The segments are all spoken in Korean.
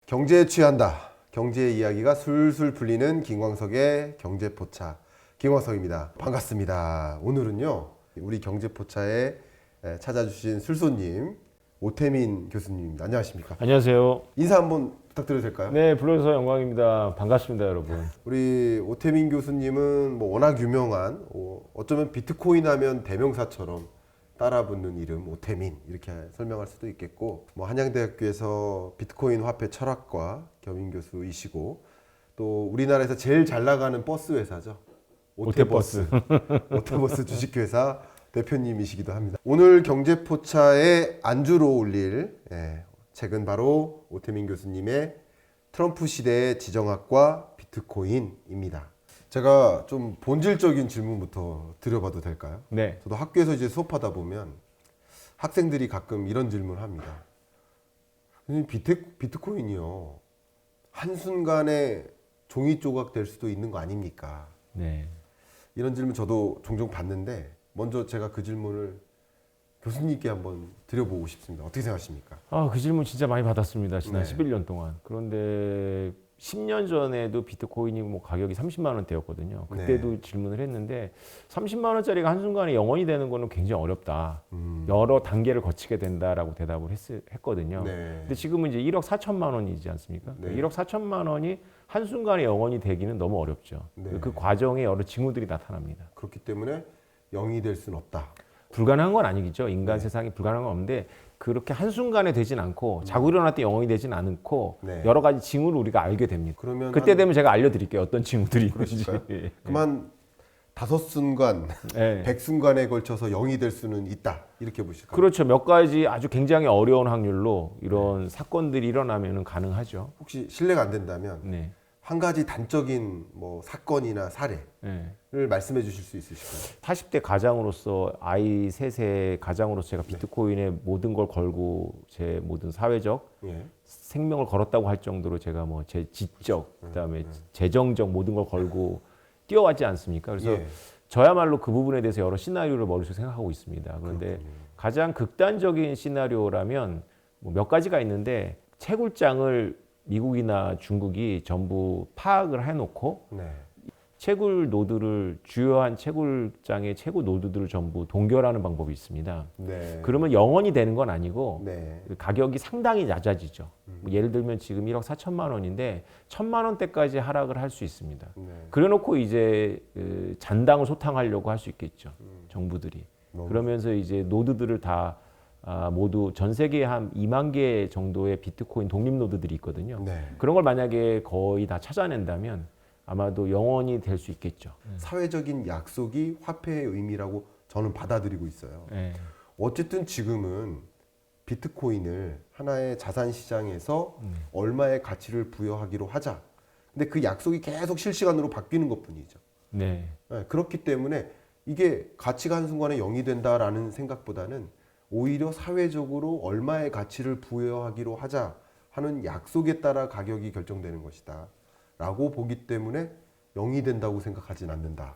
경제에 취한다. 경제 이야기가 술술 풀리는 김광석의 경제포차. 김광석입니다. 반갑습니다. 오늘은요, 우리 경제포차에 찾아주신 술손님 오태민 교수님입니다. 안녕하십니까? 안녕하세요. 인사 한번 부탁드려도 될까요? 네, 불러주셔서 영광입니다. 반갑습니다, 여러분. 우리 오태민 교수님은 뭐 워낙 유명한, 어쩌면 비트코인 하면 대명사처럼 따라붙는 이름 오태민 이렇게 설명할 수도 있겠고, 뭐 한양대학교에서 비트코인 화폐 철학과 겸임 교수이시고, 또 우리나라에서 제일 잘 나가는 버스 회사죠. 오태버스. 오태버스 주식회사 대표님이시기도 합니다. 오늘 경제포차의 안주로 올릴 책은 바로 오태민 교수님의 트럼프 시대의 지정학과 비트코인입니다. 제가 좀 본질적인 질문부터 드려봐도 될까요? 네. 저도 학교에서 이제 수업하다 보면 학생들이 가끔 이런 질문을 합니다. 선생님, 비트코인이요, 한순간에 종이 조각 될 수도 있는 거 아닙니까? 네. 이런 질문 저도 종종 받는데, 먼저 제가 그 질문을 교수님께 한번 드려보고 싶습니다. 어떻게 생각하십니까? 그 질문 진짜 많이 받았습니다. 지난 네. 11년 동안. 그런데 10년 전에도 비트코인이 뭐 가격이 30만 원대였거든요. 그때도 네. 질문을 했는데 30만 원짜리가 한순간에 0원이 되는 거는 굉장히 어렵다. 여러 단계를 거치게 된다라고 대답을 했거든요. 네. 근데 지금은 이제 1억 4천만 원이지 않습니까? 네. 1억 4천만 원이 한순간에 0원이 되기는 너무 어렵죠. 네. 그 과정에 여러 징후들이 나타납니다. 그렇기 때문에 0이 될 수는 없다. 불가능한 건 아니겠죠. 인간 네. 세상이 불가능한 건 없는데 그렇게 한순간에 되진 않고 자고 일어날 때 영원히 되진 않고 네. 여러 가지 징후를 우리가 알게 됩니다. 그러면 그때 되면 제가 알려드릴게요. 어떤 징후들이 있는지. 그러실까요? 그럼 한 5순간, 네. 100순간에 걸쳐서 0이 될 수는 있다. 이렇게 보실까요? 그렇죠. 몇 가지 아주 굉장히 어려운 확률로 이런 사건들이 일어나면 가능하죠. 혹시 실례가 안 된다면 네. 한 가지 단적인 뭐 사건이나 사례를 네. 말씀해 주실 수 있으실까요? 40대 가장으로서 아이 셋의 가장으로서 제가 비트코인에 모든 걸 걸고 제 모든 사회적 예. 생명을 걸었다고 할 정도로 제가 뭐 제 지적, 그다음에 재정적 모든 걸 걸고 뛰어왔지 않습니까? 그래서 예. 저야말로 그 부분에 대해서 여러 시나리오를 머릿속에 생각하고 있습니다. 그런데 그렇군요. 가장 극단적인 시나리오라면 뭐 몇 가지가 있는데 채굴장을 미국이나 중국이 전부 파악을 해놓고 네. 채굴 노드를 주요한 채굴장의 채굴 노드들을 전부 동결하는 방법이 있습니다. 네. 그러면 영원이 되는 건 아니고 네. 가격이 상당히 낮아지죠. 뭐 예를 들면 지금 1억 4천만 원인데 1,000만 원대까지 하락을 할 수 있습니다. 네. 그래놓고 이제 잔당을 소탕하려고 할 수 있겠죠. 정부들이. 너무- 그러면서 이제 노드들을 다 모두 전 세계에 한 2만 개 정도의 비트코인 독립 노드들이 있거든요. 네. 그런 걸 만약에 거의 다 찾아낸다면 아마도 영원이 될 수 있겠죠. 사회적인 약속이 화폐의 의미라고 저는 받아들이고 있어요. 네. 어쨌든 지금은 비트코인을 하나의 자산 시장에서 얼마의 가치를 부여하기로 하자. 근데 그 약속이 계속 실시간으로 바뀌는 것뿐이죠. 네. 네, 그렇기 때문에 이게 가치가 한순간에 0이 된다라는 생각보다는 오히려 사회적으로 얼마의 가치를 부여하기로 하자 하는 약속에 따라 가격이 결정되는 것이다 라고 보기 때문에 0이 된다고 생각하진 않는다.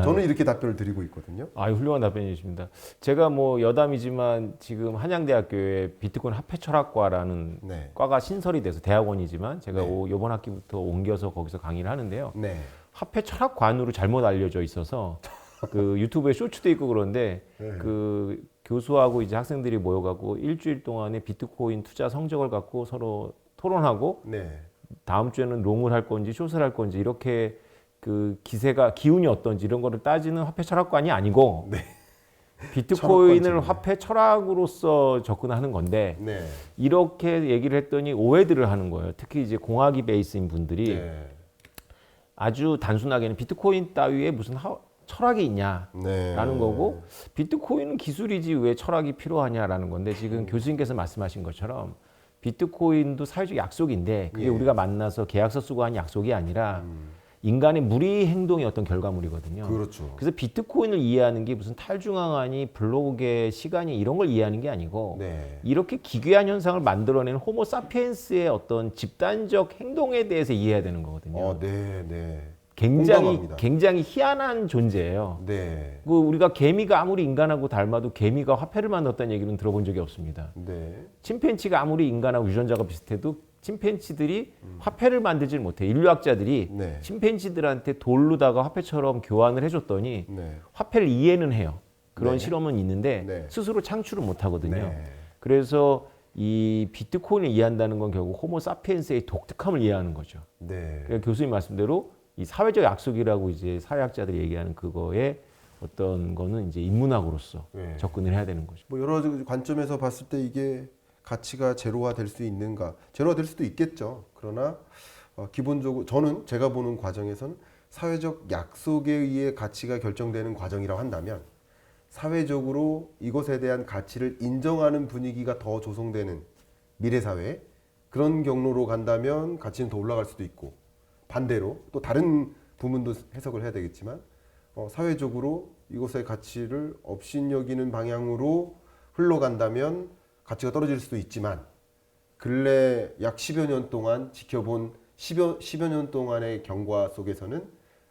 저는 이렇게 답변을 드리고 있거든요. 훌륭한 답변이십니다. 제가 뭐 여담이지만 지금 한양대학교에 비트코인 화폐 철학과라는 네. 과가 신설이 돼서 대학원이지만 제가 네. 이번 학기부터 옮겨서 거기서 강의를 하는데요. 네. 화폐 철학관으로 잘못 알려져 있어서 그 유튜브에 쇼츠도 있고 그런데 네. 그 교수하고 이제 학생들이 모여갖고 일주일 동안에 비트코인 투자 성적을 갖고 서로 토론하고 네. 다음 주에는 롱을 할 건지 숏을 할 건지 이렇게 그 기세가 기운이 어떤지 이런 거를 따지는 화폐 철학관이 아니고 네. 비트코인을 철학관이죠. 화폐 철학으로서 접근하는 건데 네. 이렇게 얘기를 했더니 오해들을 하는 거예요. 특히 이제 공학이 베이스인 분들이 네. 아주 단순하게는 비트코인 따위에 무슨 철학이 있냐라는 네. 거고 비트코인은 기술이지 왜 철학이 필요하냐라는 건데 지금 교수님께서 말씀하신 것처럼 비트코인도 사회적 약속인데 그게 예. 우리가 만나서 계약서 쓰고 한 약속이 아니라 인간의 무리 행동의 어떤 결과물이거든요. 그렇죠. 그래서 비트코인을 이해하는 게 무슨 탈중앙아니 블록의 시간이 이런 걸 이해하는 게 아니고 네. 이렇게 기괴한 현상을 만들어내는 호모 사피엔스의 어떤 집단적 행동에 대해서 이해해야 되는 거거든요. 네, 네. 굉장히 공감합니다. 굉장히 희한한 존재예요. 네. 그 우리가 개미가 아무리 인간하고 닮아도 개미가 화폐를 만들었다는 얘기는 들어본 적이 없습니다. 네. 침팬지가 아무리 인간하고 유전자가 비슷해도 침팬지들이 화폐를 만들질 못해. 인류학자들이 네. 침팬지들한테 돌로다가 화폐처럼 교환을 해줬더니 네. 화폐를 이해는 해요. 그런 네. 실험은 있는데 네. 스스로 창출을 못 하거든요. 네. 그래서 이 비트코인을 이해한다는 건 결국 호모 사피엔스의 독특함을 이해하는 거죠. 네. 그러니까 교수님 말씀대로 이 사회적 약속이라고 이제 사회학자들이 얘기하는 그거에 어떤 거는 이제 인문학으로서 네. 접근을 해야 되는 거죠. 뭐 여러 관점에서 봤을 때 이게 가치가 제로화 될 수 있는가? 제로화 될 수도 있겠죠. 그러나 기본적으로 저는 제가 보는 과정에서는 사회적 약속에 의해 가치가 결정되는 과정이라고 한다면 사회적으로 이것에 대한 가치를 인정하는 분위기가 더 조성되는 미래 사회 그런 경로로 간다면 가치는 더 올라갈 수도 있고 반대로 또 다른 부분도 해석을 해야 되겠지만 사회적으로 이것의 가치를 업신여기는 방향으로 흘러간다면 가치가 떨어질 수도 있지만 근래 약 10여 년 동안 지켜본 10여 년 동안의 경과 속에서는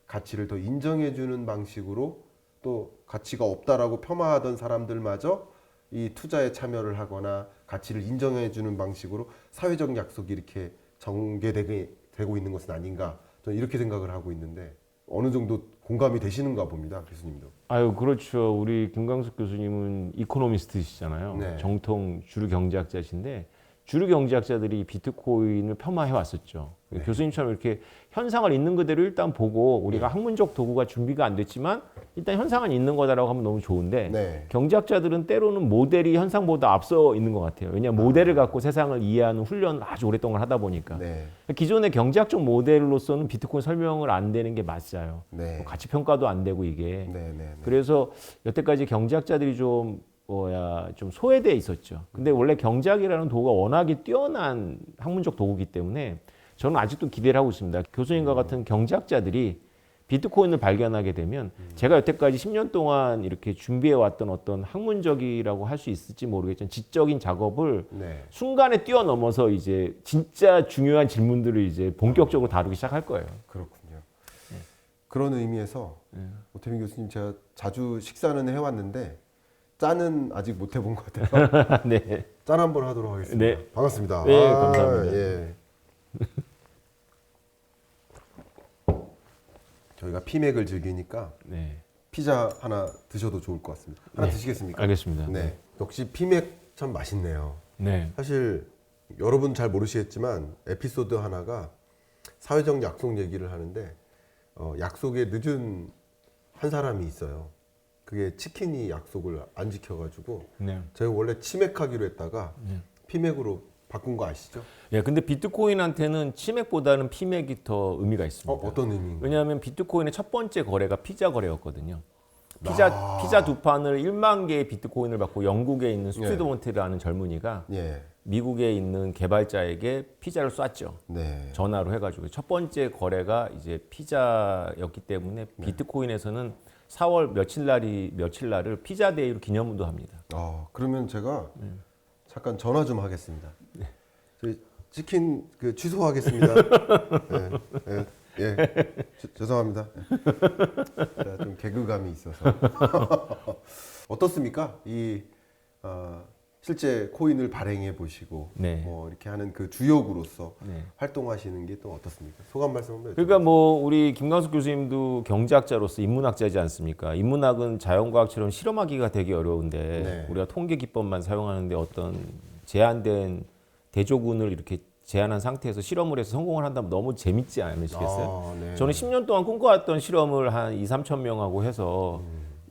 가치를 더 인정해주는 방식으로 또 가치가 없다라고 폄하하던 사람들마저 이 투자에 참여를 하거나 가치를 인정해주는 방식으로 사회적 약속이 이렇게 전개되고 있는 것은 아닌가 저는 이렇게 생각을 하고 있는데 어느 정도 공감이 되시는가 봅니다, 교수님도. 아유, 그렇죠. 우리 김광석 교수님은 이코노미스트시잖아요. 네. 정통 주류 경제학자신데 주류 경제학자들이 비트코인을 폄하해 왔었죠. 네. 교수님처럼 이렇게 현상을 있는 그대로 일단 보고 우리가 학문적 도구가 준비가 안 됐지만 일단 현상은 있는 거다라고 하면 너무 좋은데 네. 경제학자들은 때로는 모델이 현상보다 앞서 있는 것 같아요. 왜냐하면 모델을 갖고 세상을 이해하는 훈련을 아주 오랫동안 하다 보니까. 네. 기존의 경제학적 모델로서는 비트코인 설명을 안 되는 게 맞아요. 네. 뭐 가치 평가도 안 되고 이게. 네. 네. 그래서 여태까지 경제학자들이 좀 소외돼 있었죠. 근데 원래 경제학이라는 도구가 워낙에 뛰어난 학문적 도구이기 때문에 저는 아직도 기대를 하고 있습니다. 교수님과 같은 경제학자들이 비트코인을 발견하게 되면 제가 여태까지 10년 동안 이렇게 준비해 왔던 어떤 학문적이라고 할 수 있을지 모르겠지만 지적인 작업을 네. 순간에 뛰어넘어서 이제 진짜 중요한 질문들을 이제 본격적으로 다루기 시작할 거예요. 그렇군요. 그런 의미에서 오태민 교수님 제가 자주 식사는 해왔는데 짠은 아직 못 해본 것 같아서 네. 짠 한번 하도록 하겠습니다. 네. 반갑습니다. 네, 감사합니다. 예. 저희가 피맥을 즐기니까 네. 피자 하나 드셔도 좋을 것 같습니다. 하나 네. 드시겠습니까? 알겠습니다. 네. 역시 피맥 참 맛있네요. 네. 사실 여러분 잘 모르시겠지만 에피소드 하나가 사회적 약속 얘기를 하는데 약속에 늦은 한 사람이 있어요. 그게 치킨이 약속을 안 지켜가지고 네. 제가 원래 치맥하기로 했다가 피맥으로 바꾼 거 아시죠? 예, 근데 비트코인한테는 치맥보다는 피맥이 더 의미가 있습니다. 어떤 의미인가요? 왜냐하면 비트코인의 첫 번째 거래가 피자 거래였거든요. 피자 두 판을 1만 개의 비트코인을 받고 영국에 있는 스튜드몬트라는 젊은이가 예. 미국에 있는 개발자에게 피자를 쐈죠. 네. 전화로 해가지고 첫 번째 거래가 이제 피자였기 때문에 비트코인에서는 4월 며칠 날을 피자데이로 기념도 합니다. 그러면 제가 잠깐 전화 좀 하겠습니다. 저희 치킨 취소하겠습니다. 예. 죄송합니다. 제가 좀 개그감이 있어서. 어떻습니까? 실제 코인을 발행해 보시고 네. 뭐 이렇게 하는 그 주역으로서 네. 활동하시는 게 또 어떻습니까? 소감 말씀 한번 그러니까 뭐 우리 김광석 교수님도 경제학자로서 인문학자지 않습니까? 인문학은 자연과학처럼 실험하기가 되게 어려운데 네. 우리가 통계 기법만 사용하는데 어떤 제한된 대조군을 이렇게 제한한 상태에서 실험을 해서 성공을 한다면 너무 재밌지 않으시겠어요? 네. 저는 10년 동안 꿈꿔왔던 실험을 한 2, 3천 명하고 해서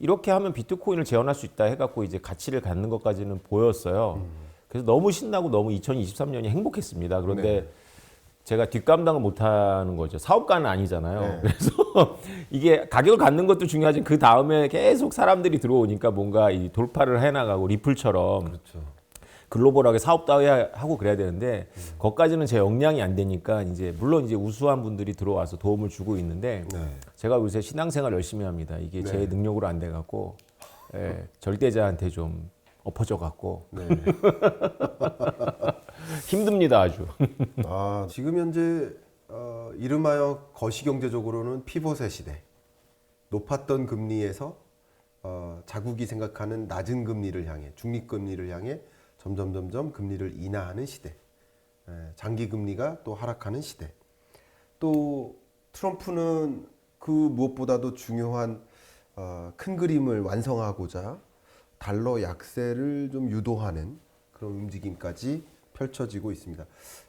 이렇게 하면 비트코인을 재현할 수 있다 해갖고 이제 가치를 갖는 것까지는 보였어요. 그래서 너무 신나고 너무 2023년이 행복했습니다. 그런데 네. 제가 뒷감당을 못하는 거죠. 사업가는 아니잖아요. 네. 그래서 이게 가격을 갖는 것도 중요하지만 그 다음에 계속 사람들이 들어오니까 뭔가 이 돌파를 해나가고 리플처럼 그렇죠. 글로벌하게 사업도 하고 그래야 되는데 거기까지는 제 역량이 안 되니까 이제 물론 이제 우수한 분들이 들어와서 도움을 주고 있는데 네. 제가 요새 신앙생활 열심히 합니다. 이게 제 네. 능력으로 안 돼 갖고 절대자한테 좀 엎어져 갖고 네. 힘듭니다 아주. 지금 현재 이름하여 거시경제적으로는 피봇의 시대. 높았던 금리에서 자국이 생각하는 낮은 금리를 향해 중립금리를 향해 점점 금리를 인하하는 시대. 장기 금리가 또 하락하는 시대. 또 트럼프는 그 무엇보다도 중요한 큰 그림을 완성하고자 달러 약세를 좀 유도하는 그런 움직임까지 펼쳐지고 있습니다.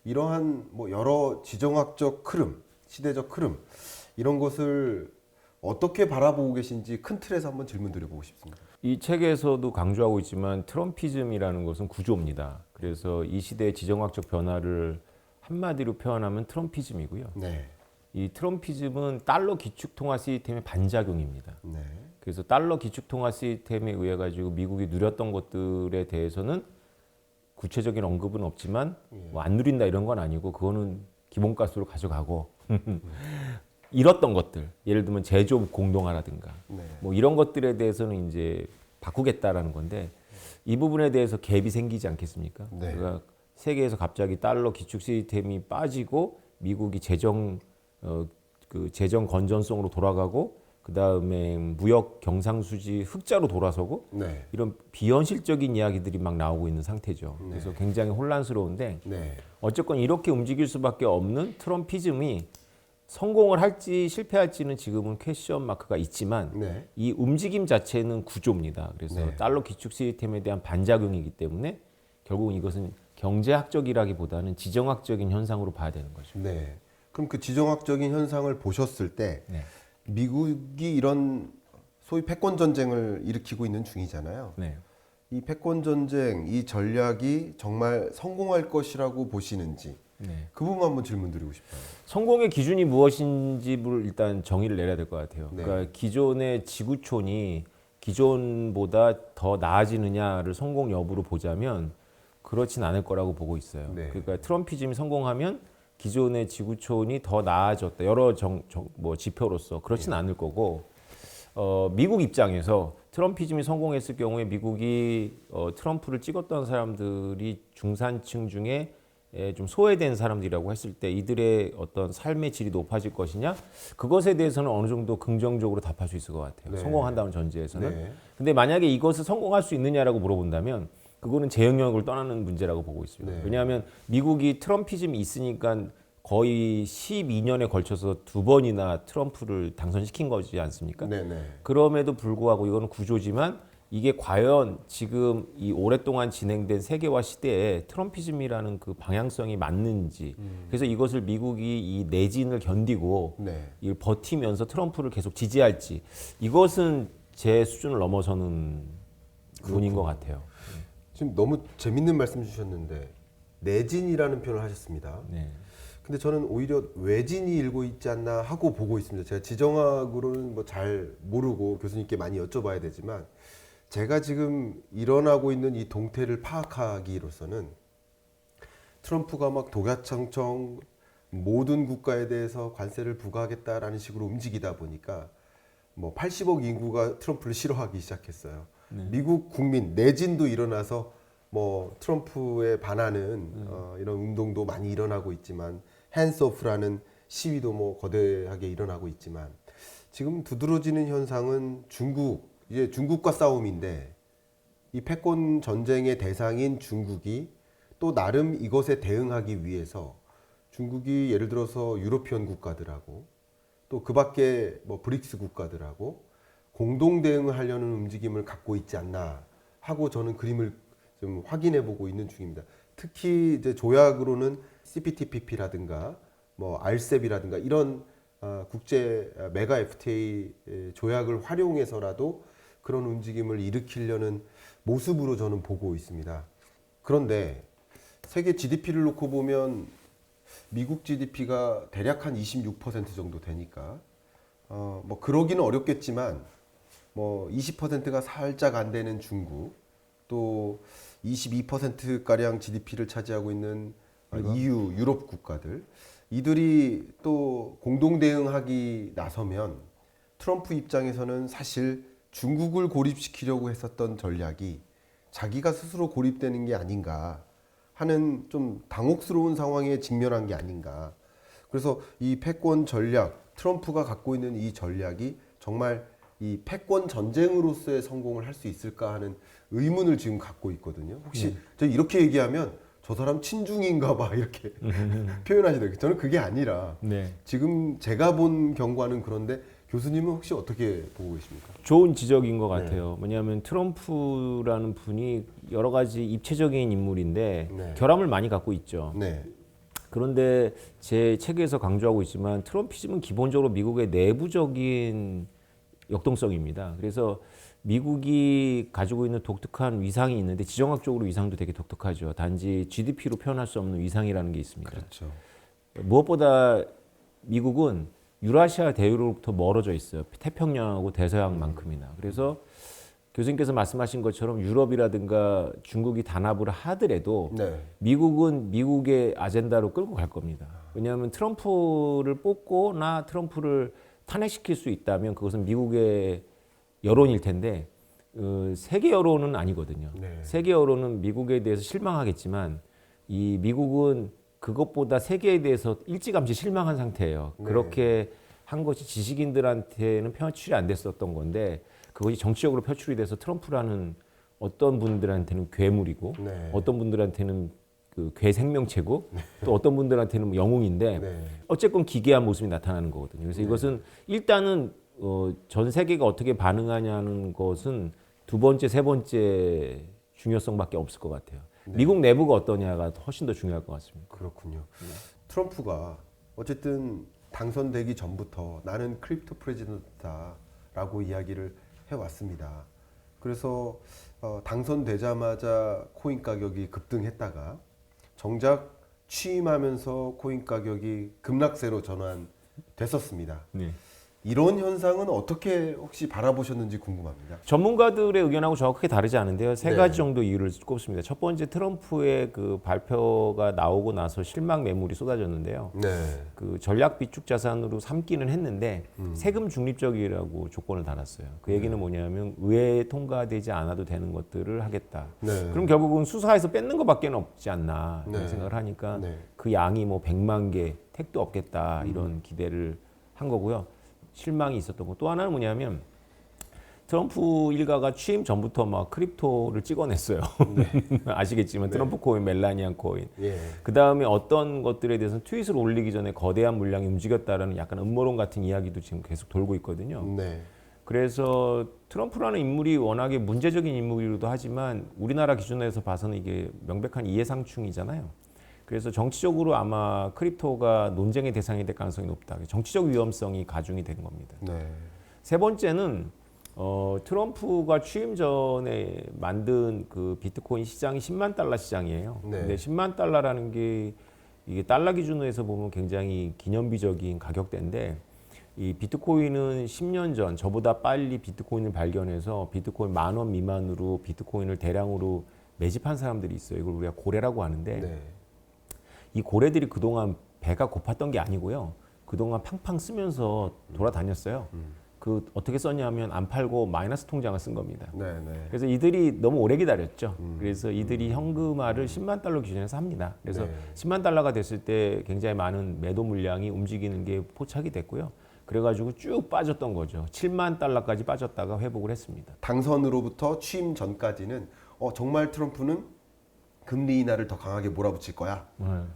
이러한 뭐 여러 지정학적 흐름, 시대적 흐름 이런 것을 어떻게 바라보고 계신지 큰 틀에서 한번 질문 드려보고 싶습니다. 이 책에서도 강조하고 있지만 트럼피즘이라는 것은 구조입니다. 그래서 이 시대의 지정학적 변화를 한마디로 표현하면 트럼피즘이고요. 네. 이 트럼피즘은 달러 기축통화 시스템의 반작용입니다. 네. 그래서 달러 기축통화 시스템에 의해 가지고 미국이 누렸던 것들에 대해서는 구체적인 언급은 없지만 뭐 안 누린다 이런 건 아니고 그거는 기본값으로 가져가고 잃었던 것들 예를 들면 제조업 공동화라든가 네. 뭐 이런 것들에 대해서는 이제 바꾸겠다라는 건데 이 부분에 대해서 갭이 생기지 않겠습니까? 네. 그러니까 세계에서 갑자기 달러 기축 시스템이 빠지고 미국이 그 재정 건전성으로 돌아가고 그 다음에 무역 경상수지 흑자로 돌아서고 네. 이런 비현실적인 이야기들이 막 나오고 있는 상태죠. 네. 그래서 굉장히 혼란스러운데 네. 어쨌건 이렇게 움직일 수밖에 없는 트럼피즘이 성공을 할지 실패할지는 지금은 퀘스천 마크가 있지만 네. 이 움직임 자체는 구조입니다. 그래서 네. 달러 기축 시스템에 대한 반작용이기 때문에 결국은 이것은 경제학적이라기보다는 지정학적인 현상으로 봐야 되는 거죠. 네. 그럼 그 지정학적인 현상을 보셨을 때 네. 미국이 이런 소위 패권 전쟁을 일으키고 있는 중이잖아요. 네. 이 패권 전쟁, 이 전략이 정말 성공할 것이라고 보시는지 네. 그 부분 한번 질문 드리고 싶어요. 성공의 기준이 무엇인지를 일단 정의를 내려야 될 것 같아요. 네. 그러니까 기존의 지구촌이 기존보다 더 나아지느냐를 성공 여부로 보자면 그렇진 않을 거라고 보고 있어요. 네. 그러니까 트럼피즘이 성공하면 기존의 지구촌이 더 나아졌다. 여러 뭐 지표로서 그렇진 않을 거고 미국 입장에서 트럼피즘이 성공했을 경우에 미국이 트럼프를 찍었던 사람들이 중산층 중에 좀 소외된 사람들이라고 했을 때 이들의 어떤 삶의 질이 높아질 것이냐 그것에 대해서는 어느 정도 긍정적으로 답할 수 있을 것 같아요. 네. 성공한다는 전제에서는. 네. 근데 만약에 이것을 성공할 수 있느냐라고 물어본다면 그거는 제 영역을 떠나는 문제라고 보고 있습니다. 네. 왜냐하면 미국이 트럼피즘이 있으니까 거의 12년에 걸쳐서 2번이나 트럼프를 당선시킨 거지 않습니까? 네. 네. 그럼에도 불구하고 이거는 구조지만 이게 과연 지금 이 오랫동안 진행된 세계화 시대에 트럼피즘이라는 그 방향성이 맞는지 그래서 이것을 미국이 이 내진을 견디고 네. 이걸 버티면서 트럼프를 계속 지지할지 이것은 제 수준을 넘어서는 논인 것 같아요. 지금 너무 재밌는 말씀 주셨는데 내진이라는 표현을 하셨습니다. 네. 근데 저는 오히려 외진이 일고 있지 않나 하고 보고 있습니다. 제가 지정학으로는 뭐 잘 모르고 교수님께 많이 여쭤봐야 되지만 제가 지금 일어나고 있는 이 동태를 파악하기로서는 트럼프가 막 독야청청 모든 국가에 대해서 관세를 부과하겠다라는 식으로 움직이다 보니까 뭐 80억 인구가 트럼프를 싫어하기 시작했어요. 미국 국민 내진도 일어나서 뭐 트럼프에 반하는 이런 운동도 많이 일어나고 있지만 핸스오프라는 시위도 뭐 거대하게 일어나고 있지만 지금 두드러지는 현상은 이제 중국과 싸움인데 이 패권 전쟁의 대상인 중국이 또 나름 이것에 대응하기 위해서 중국이 예를 들어서 유로피언 국가들하고 또 그 밖에 뭐 브릭스 국가들하고 공동 대응을 하려는 움직임을 갖고 있지 않나 하고 저는 그림을 좀 확인해 보고 있는 중입니다. 특히 이제 조약으로는 CPTPP라든가 뭐 RCEP이라든가 이런 국제 메가 FTA 조약을 활용해서라도 그런 움직임을 일으키려는 모습으로 저는 보고 있습니다. 그런데 세계 GDP를 놓고 보면 미국 GDP가 대략 한 26% 정도 되니까 뭐 그러기는 어렵겠지만 뭐 20%가 살짝 안 되는 중국 또 22%가량 GDP를 차지하고 있는 EU 유럽 국가들 이들이 또 공동 대응하기 나서면 트럼프 입장에서는 사실 중국을 고립시키려고 했었던 전략이 자기가 스스로 고립되는 게 아닌가 하는 좀 당혹스러운 상황에 직면한 게 아닌가. 그래서 이 패권 전략, 트럼프가 갖고 있는 이 전략이 정말 이 패권 전쟁으로서의 성공을 할 수 있을까 하는 의문을 지금 갖고 있거든요. 혹시 저 이렇게 얘기하면 저 사람 친중인가 봐 이렇게 표현하시더라고요. 저는 그게 아니라 네. 지금 제가 본 경과는 그런데 교수님은 혹시 어떻게 보고 계십니까? 좋은 지적인 것 같아요. 뭐냐면 트럼프라는 분이 여러 가지 입체적인 인물인데 네. 결함을 많이 갖고 있죠. 네. 그런데 제 책에서 강조하고 있지만 트럼피즘은 기본적으로 미국의 내부적인 역동성입니다. 그래서 미국이 가지고 있는 독특한 위상이 있는데 지정학적으로 위상도 되게 독특하죠. 단지 GDP로 표현할 수 없는 위상이라는 게 있습니다. 그렇죠. 무엇보다 미국은 유라시아 대륙으로부터 멀어져 있어요. 태평양하고 대서양만큼이나. 그래서 교수님께서 말씀하신 것처럼 유럽이라든가 중국이 단합을 하더라도 네. 미국은 미국의 아젠다로 끌고 갈 겁니다. 왜냐하면 트럼프를 뽑거나 트럼프를 탄핵시킬 수 있다면 그것은 미국의 여론일 텐데 세계 여론은 아니거든요. 네. 세계 여론은 미국에 대해서 실망하겠지만 이 미국은 그것보다 세계에 대해서 일찌감치 실망한 상태예요. 네. 그렇게 한 것이 지식인들한테는 표출이 안 됐었던 건데 그것이 정치적으로 표출이 돼서 트럼프라는 어떤 분들한테는 괴물이고 네. 어떤 분들한테는 그 괴 생명체고 또 어떤 분들한테는 뭐 영웅인데 네. 어쨌건 기괴한 모습이 나타나는 거거든요. 그래서 이것은 일단은 전 세계가 어떻게 반응하냐는 것은 두 번째, 세 번째 중요성밖에 없을 것 같아요. 미국 내부가 어떠냐가 훨씬 더 중요할 것 같습니다. 그렇군요. 트럼프가 어쨌든 당선되기 전부터 나는 크립토 프레지던트다라고 이야기를 해왔습니다. 그래서 당선되자마자 코인 가격이 급등했다가 정작 취임하면서 코인 가격이 급락세로 전환됐었습니다. 네. 이런 현상은 어떻게 혹시 바라보셨는지 궁금합니다. 전문가들의 의견하고 정확하게 다르지 않은데요. 세 네. 가지 정도 이유를 꼽습니다. 첫 번째 트럼프의 그 발표가 나오고 나서 실망 매물이 쏟아졌는데요. 네. 그 전략 비축 자산으로 삼기는 했는데 세금 중립적이라고 조건을 달았어요. 그 얘기는 뭐냐면 의회에 통과되지 않아도 되는 것들을 하겠다. 네. 그럼 결국은 수사에서 뺏는 것밖에 없지 않나 이런 네. 생각을 하니까 네. 그 양이 뭐 100만 개 택도 없겠다 이런 기대를 한 거고요. 실망이 있었던 거. 또 하나는 뭐냐면 트럼프 일가가 취임 전부터 막 크립토를 찍어냈어요. 아시겠지만 트럼프 코인, 멜라니안 코인. 예. 그 다음에 어떤 것들에 대해서는 트윗을 올리기 전에 거대한 물량이 움직였다라는 약간 음모론 같은 이야기도 지금 계속 돌고 있거든요. 네. 그래서 트럼프라는 인물이 워낙에 문제적인 인물이기도 하지만 우리나라 기준에서 봐서는 이게 명백한 이해상충이잖아요. 그래서 정치적으로 아마 크립토가 논쟁의 대상이 될 가능성이 높다. 정치적 위험성이 가중이 된 겁니다. 네. 세 번째는 트럼프가 취임 전에 만든 그 비트코인 시장이 10만 달러 시장이에요. 네. 근데 10만 달러라는 게 이게 달러 기준으로 해서 보면 굉장히 기념비적인 가격대인데 이 비트코인은 10년 전 저보다 빨리 비트코인을 발견해서 비트코인 10,000원 미만으로 비트코인을 대량으로 매집한 사람들이 있어요. 이걸 우리가 고래라고 하는데 네. 이 고래들이 그동안 배가 고팠던 게 아니고요. 그동안 팡팡 쓰면서 돌아다녔어요. 그 어떻게 썼냐면 안 팔고 마이너스 통장을 쓴 겁니다. 네. 네. 그래서 이들이 너무 오래 기다렸죠. 그래서 이들이 현금화를 10만 달러 기준에서 합니다. 그래서 네. 10만 달러가 됐을 때 굉장히 많은 매도 물량이 움직이는 게 포착이 됐고요. 그래가지고 쭉 빠졌던 거죠. 7만 달러까지 빠졌다가 회복을 했습니다. 당선으로부터 취임 전까지는 정말 트럼프는 금리 인하를 더 강하게 몰아붙일 거야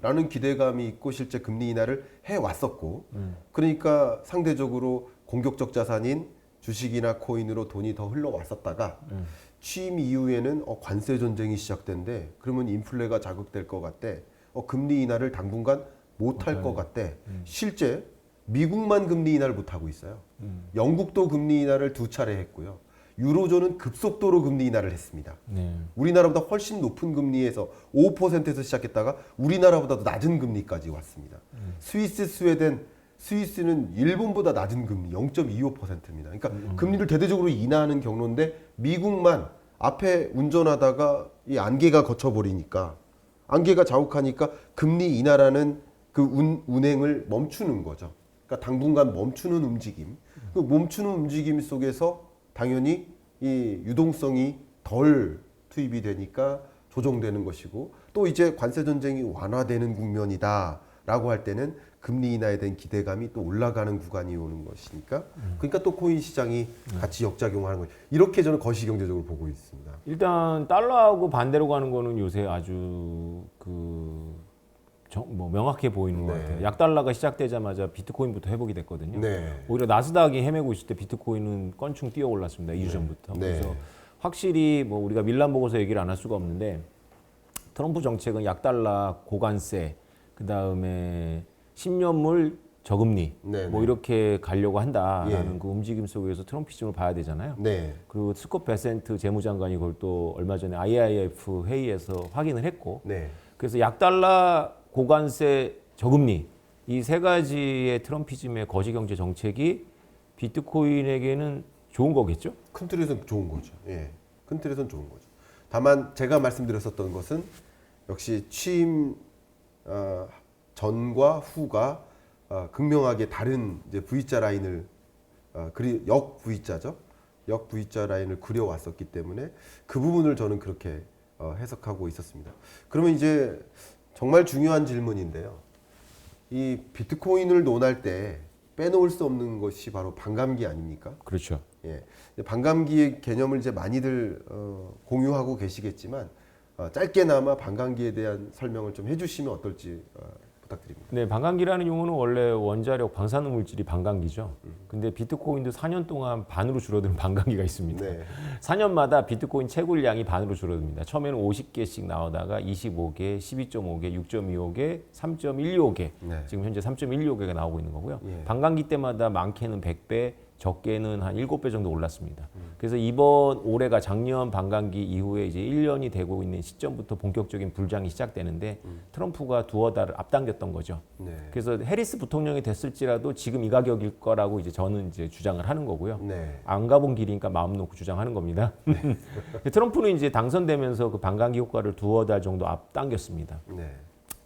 라는 기대감이 있고 실제 금리 인하를 해왔었고 그러니까 상대적으로 공격적 자산인 주식이나 코인으로 돈이 더 흘러왔었다가 취임 이후에는 관세 전쟁이 시작된대. 그러면 인플레가 자극될 것 같대. 금리 인하를 당분간 못할 것 같대. 실제 미국만 금리 인하를 못하고 있어요. 영국도 금리 인하를 2차례 했고요. 유로존은 급속도로 금리 인하를 했습니다. 네. 우리나라보다 훨씬 높은 금리에서 5%에서 시작했다가 우리나라보다도 낮은 금리까지 왔습니다. 스위스, 스웨덴, 스위스는 일본보다 낮은 금리 0.25%입니다. 그러니까 금리를 대대적으로 인하하는 경로인데 미국만 앞에 운전하다가 이 안개가 거쳐버리니까 안개가 자욱하니까 금리 인하라는 그 운행을 멈추는 거죠. 그러니까 당분간 멈추는 움직임. 그 멈추는 움직임 속에서 당연히 이 유동성이 덜 투입이 되니까 조정되는 것이고 또 이제 관세 전쟁이 완화되는 국면이다라고 할 때는 금리 인하에 대한 기대감이 또 올라가는 구간이 오는 것이니까 그러니까 또 코인 시장이 같이 역작용하는 거예요. 이렇게 저는 거시경제적으로 보고 있습니다. 일단 달러하고 반대로 가는 거는 요새 아주 뭐 명확해 보이는 것 네. 같아요. 약달러가 시작되자마자 비트코인부터 회복이 됐거든요. 네. 오히려 나스닥이 헤매고 있을 때 비트코인은 건충 뛰어 올랐습니다. 2주 전부터. 네. 그래서 확실히 뭐 우리가 밀란 보고서 얘기를 안 할 수가 없는데 트럼프 정책은 약달러 고관세, 그 다음에 10년물 저금리 네, 뭐 네. 이렇게 가려고 한다라는 예. 그 움직임 속에서 트럼피즘을 봐야 되잖아요. 네. 그리고 스콧 베센트 재무장관이 그걸 또 얼마 전에 IIF 회의에서 확인을 했고, 네. 그래서 약달러 고관세 저금리 이 세 가지의 트럼피즘의 거시경제 정책이 비트코인에게는 좋은 거겠죠? 큰 틀에서는 좋은 거죠. 예. 큰 틀에서는 좋은 거죠. 다만 제가 말씀드렸었던 것은 역시 취임 전과 후가 극명하게 다른 이제 V자 라인을 역 V자죠. 역 V자 라인을 그려왔었기 때문에 그 부분을 저는 그렇게 해석하고 있었습니다. 그러면 이제 정말 중요한 질문인데요. 이 비트코인을 논할 때 빼놓을 수 없는 것이 바로 반감기 아닙니까? 그렇죠. 예. 반감기의 개념을 이제 많이들 공유하고 계시겠지만 짧게나마 반감기에 대한 설명을 좀 해주시면 어떨지 부탁드립니다. 네, 반감기라는 용어는 원래 원자력 방사능 물질이 반감기죠. 근데 비트코인도 4년 동안 반으로 줄어드는 반감기가 있습니다. 네. 4년마다 비트코인 채굴량이 반으로 줄어듭니다. 처음에는 50개씩 나오다가 25개, 12.5개, 6.25개, 3.125개. 네. 지금 현재 3.125개가 나오고 있는 거고요. 예. 반감기 때마다 많게는 100배, 적게는 한 7배 정도 올랐습니다. 그래서 이번 올해가 작년 반감기 이후에 이제 1년이 되고 있는 시점부터 본격적인 불장이 시작되는데 트럼프가 두어 달을 앞당겼던 거죠. 네. 그래서 해리스 부통령이 됐을지라도 지금 이 가격일 거라고 이제 저는 이제 주장을 하는 거고요. 네. 안 가본 길이니까 마음 놓고 주장하는 겁니다. 트럼프는 이제 당선되면서 그 반감기 효과를 두어 달 정도 앞당겼습니다. 네.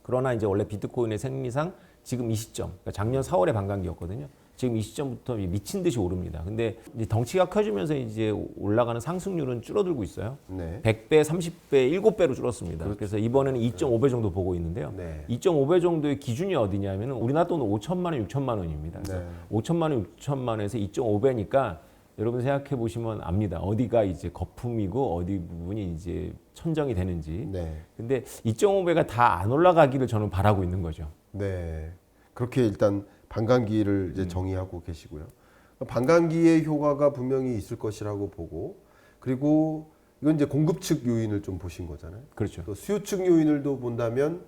그러나 이제 원래 비트코인의 생리상 지금 이 시점, 그러니까 작년 4월에 반감기였거든요. 지금 이 시점부터 미친 듯이 오릅니다. 근데 이제 덩치가 커지면서 이제 올라가는 상승률은 줄어들고 있어요. 네. 100배, 30배, 7배로 줄었습니다. 그래서 이번에는 2.5배 정도 보고 있는데요. 네. 2.5배 정도의 기준이 어디냐면 우리나라 돈 5천만 원, 6천만 원입니다. 그래서 네. 5천만 원, 6천만 원에서 2.5배니까 여러분 생각해 보시면 압니다. 어디가 이제 거품이고 어디 부분이 이제 천정이 되는지. 네. 근데 2.5배가 다 안 올라가기를 저는 바라고 있는 거죠. 네. 그렇게 일단 반감기를 이제 정의하고 계시고요. 반감기의 효과가 분명히 있을 것이라고 보고, 그리고 이건 이제 공급 측 요인을 좀 보신 거잖아요. 그렇죠. 또 수요 측 요인을도 본다면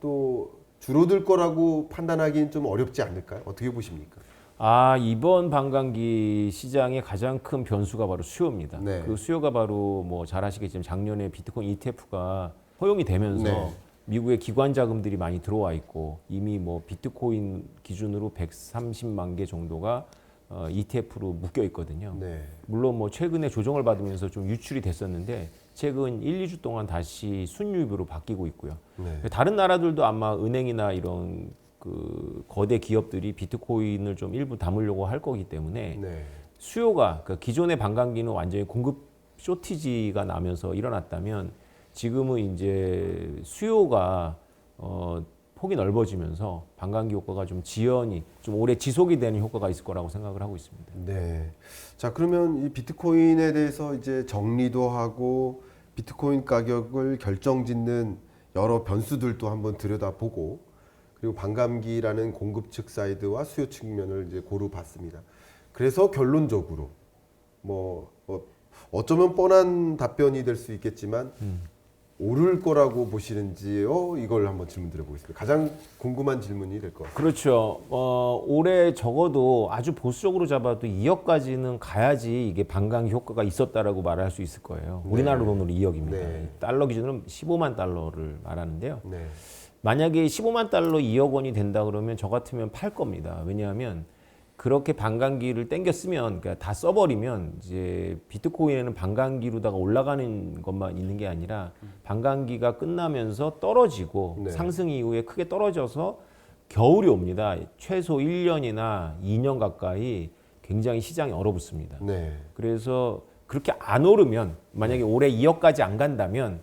또 줄어들 거라고 판단하기는 좀 어렵지 않을까요? 어떻게 보십니까? 이번 반감기 시장의 가장 큰 변수가 바로 수요입니다. 네. 그 수요가 바로 뭐 잘 아시겠지만 작년에 비트코인 ETF가 허용이 되면서 네. 미국의 기관 자금들이 많이 들어와 있고 이미 뭐 비트코인 기준으로 130만 개 정도가 ETF로 묶여 있거든요. 네. 물론 뭐 최근에 조정을 받으면서 좀 유출이 됐었는데 최근 1, 2주 동안 다시 순유입으로 바뀌고 있고요. 네. 다른 나라들도 아마 은행이나 이런 그 거대 기업들이 비트코인을 좀 일부 담으려고 할 거기 때문에 네. 수요가 그러니까 기존의 반감기는 완전히 공급 쇼티지가 나면서 일어났다면 지금은 이제 수요가 폭이 넓어지면서 반감기 효과가 좀 지연이 좀 오래 지속이 되는 효과가 있을 거라고 생각을 하고 있습니다. 네. 자, 그러면 이 비트코인에 대해서 이제 정리도 하고 비트코인 가격을 결정짓는 여러 변수들도 한번 들여다보고 그리고 반감기라는 공급 측 사이드와 수요 측면을 이제 고루 봤습니다. 그래서 결론적으로 뭐 어쩌면 뻔한 답변이 될 수 있겠지만 오를 거라고 보시는지요? 이걸 한번 질문 드려보겠습니다. 가장 궁금한 질문이 될 것 같아요. 그렇죠. 올해 적어도 아주 보수적으로 잡아도 2억까지는 가야지 이게 반감기 효과가 있었다라고 말할 수 있을 거예요. 우리나라 돈으로 2억입니다. 네. 달러 기준으로 15만 달러를 말하는데요. 네. 만약에 15만 달러 2억 원이 된다 그러면 저 같으면 팔 겁니다. 왜냐하면 그렇게 반감기를 땡겨 쓰면 그러니까 다 써버리면 이제 비트코인에는 반감기로다가 올라가는 것만 있는 게 아니라 반감기가 끝나면서 떨어지고 네. 상승 이후에 크게 떨어져서 겨울이 옵니다. 최소 1년이나 2년 가까이 굉장히 시장이 얼어붙습니다. 네. 그래서 그렇게 안 오르면 만약에 올해 2억까지 안 간다면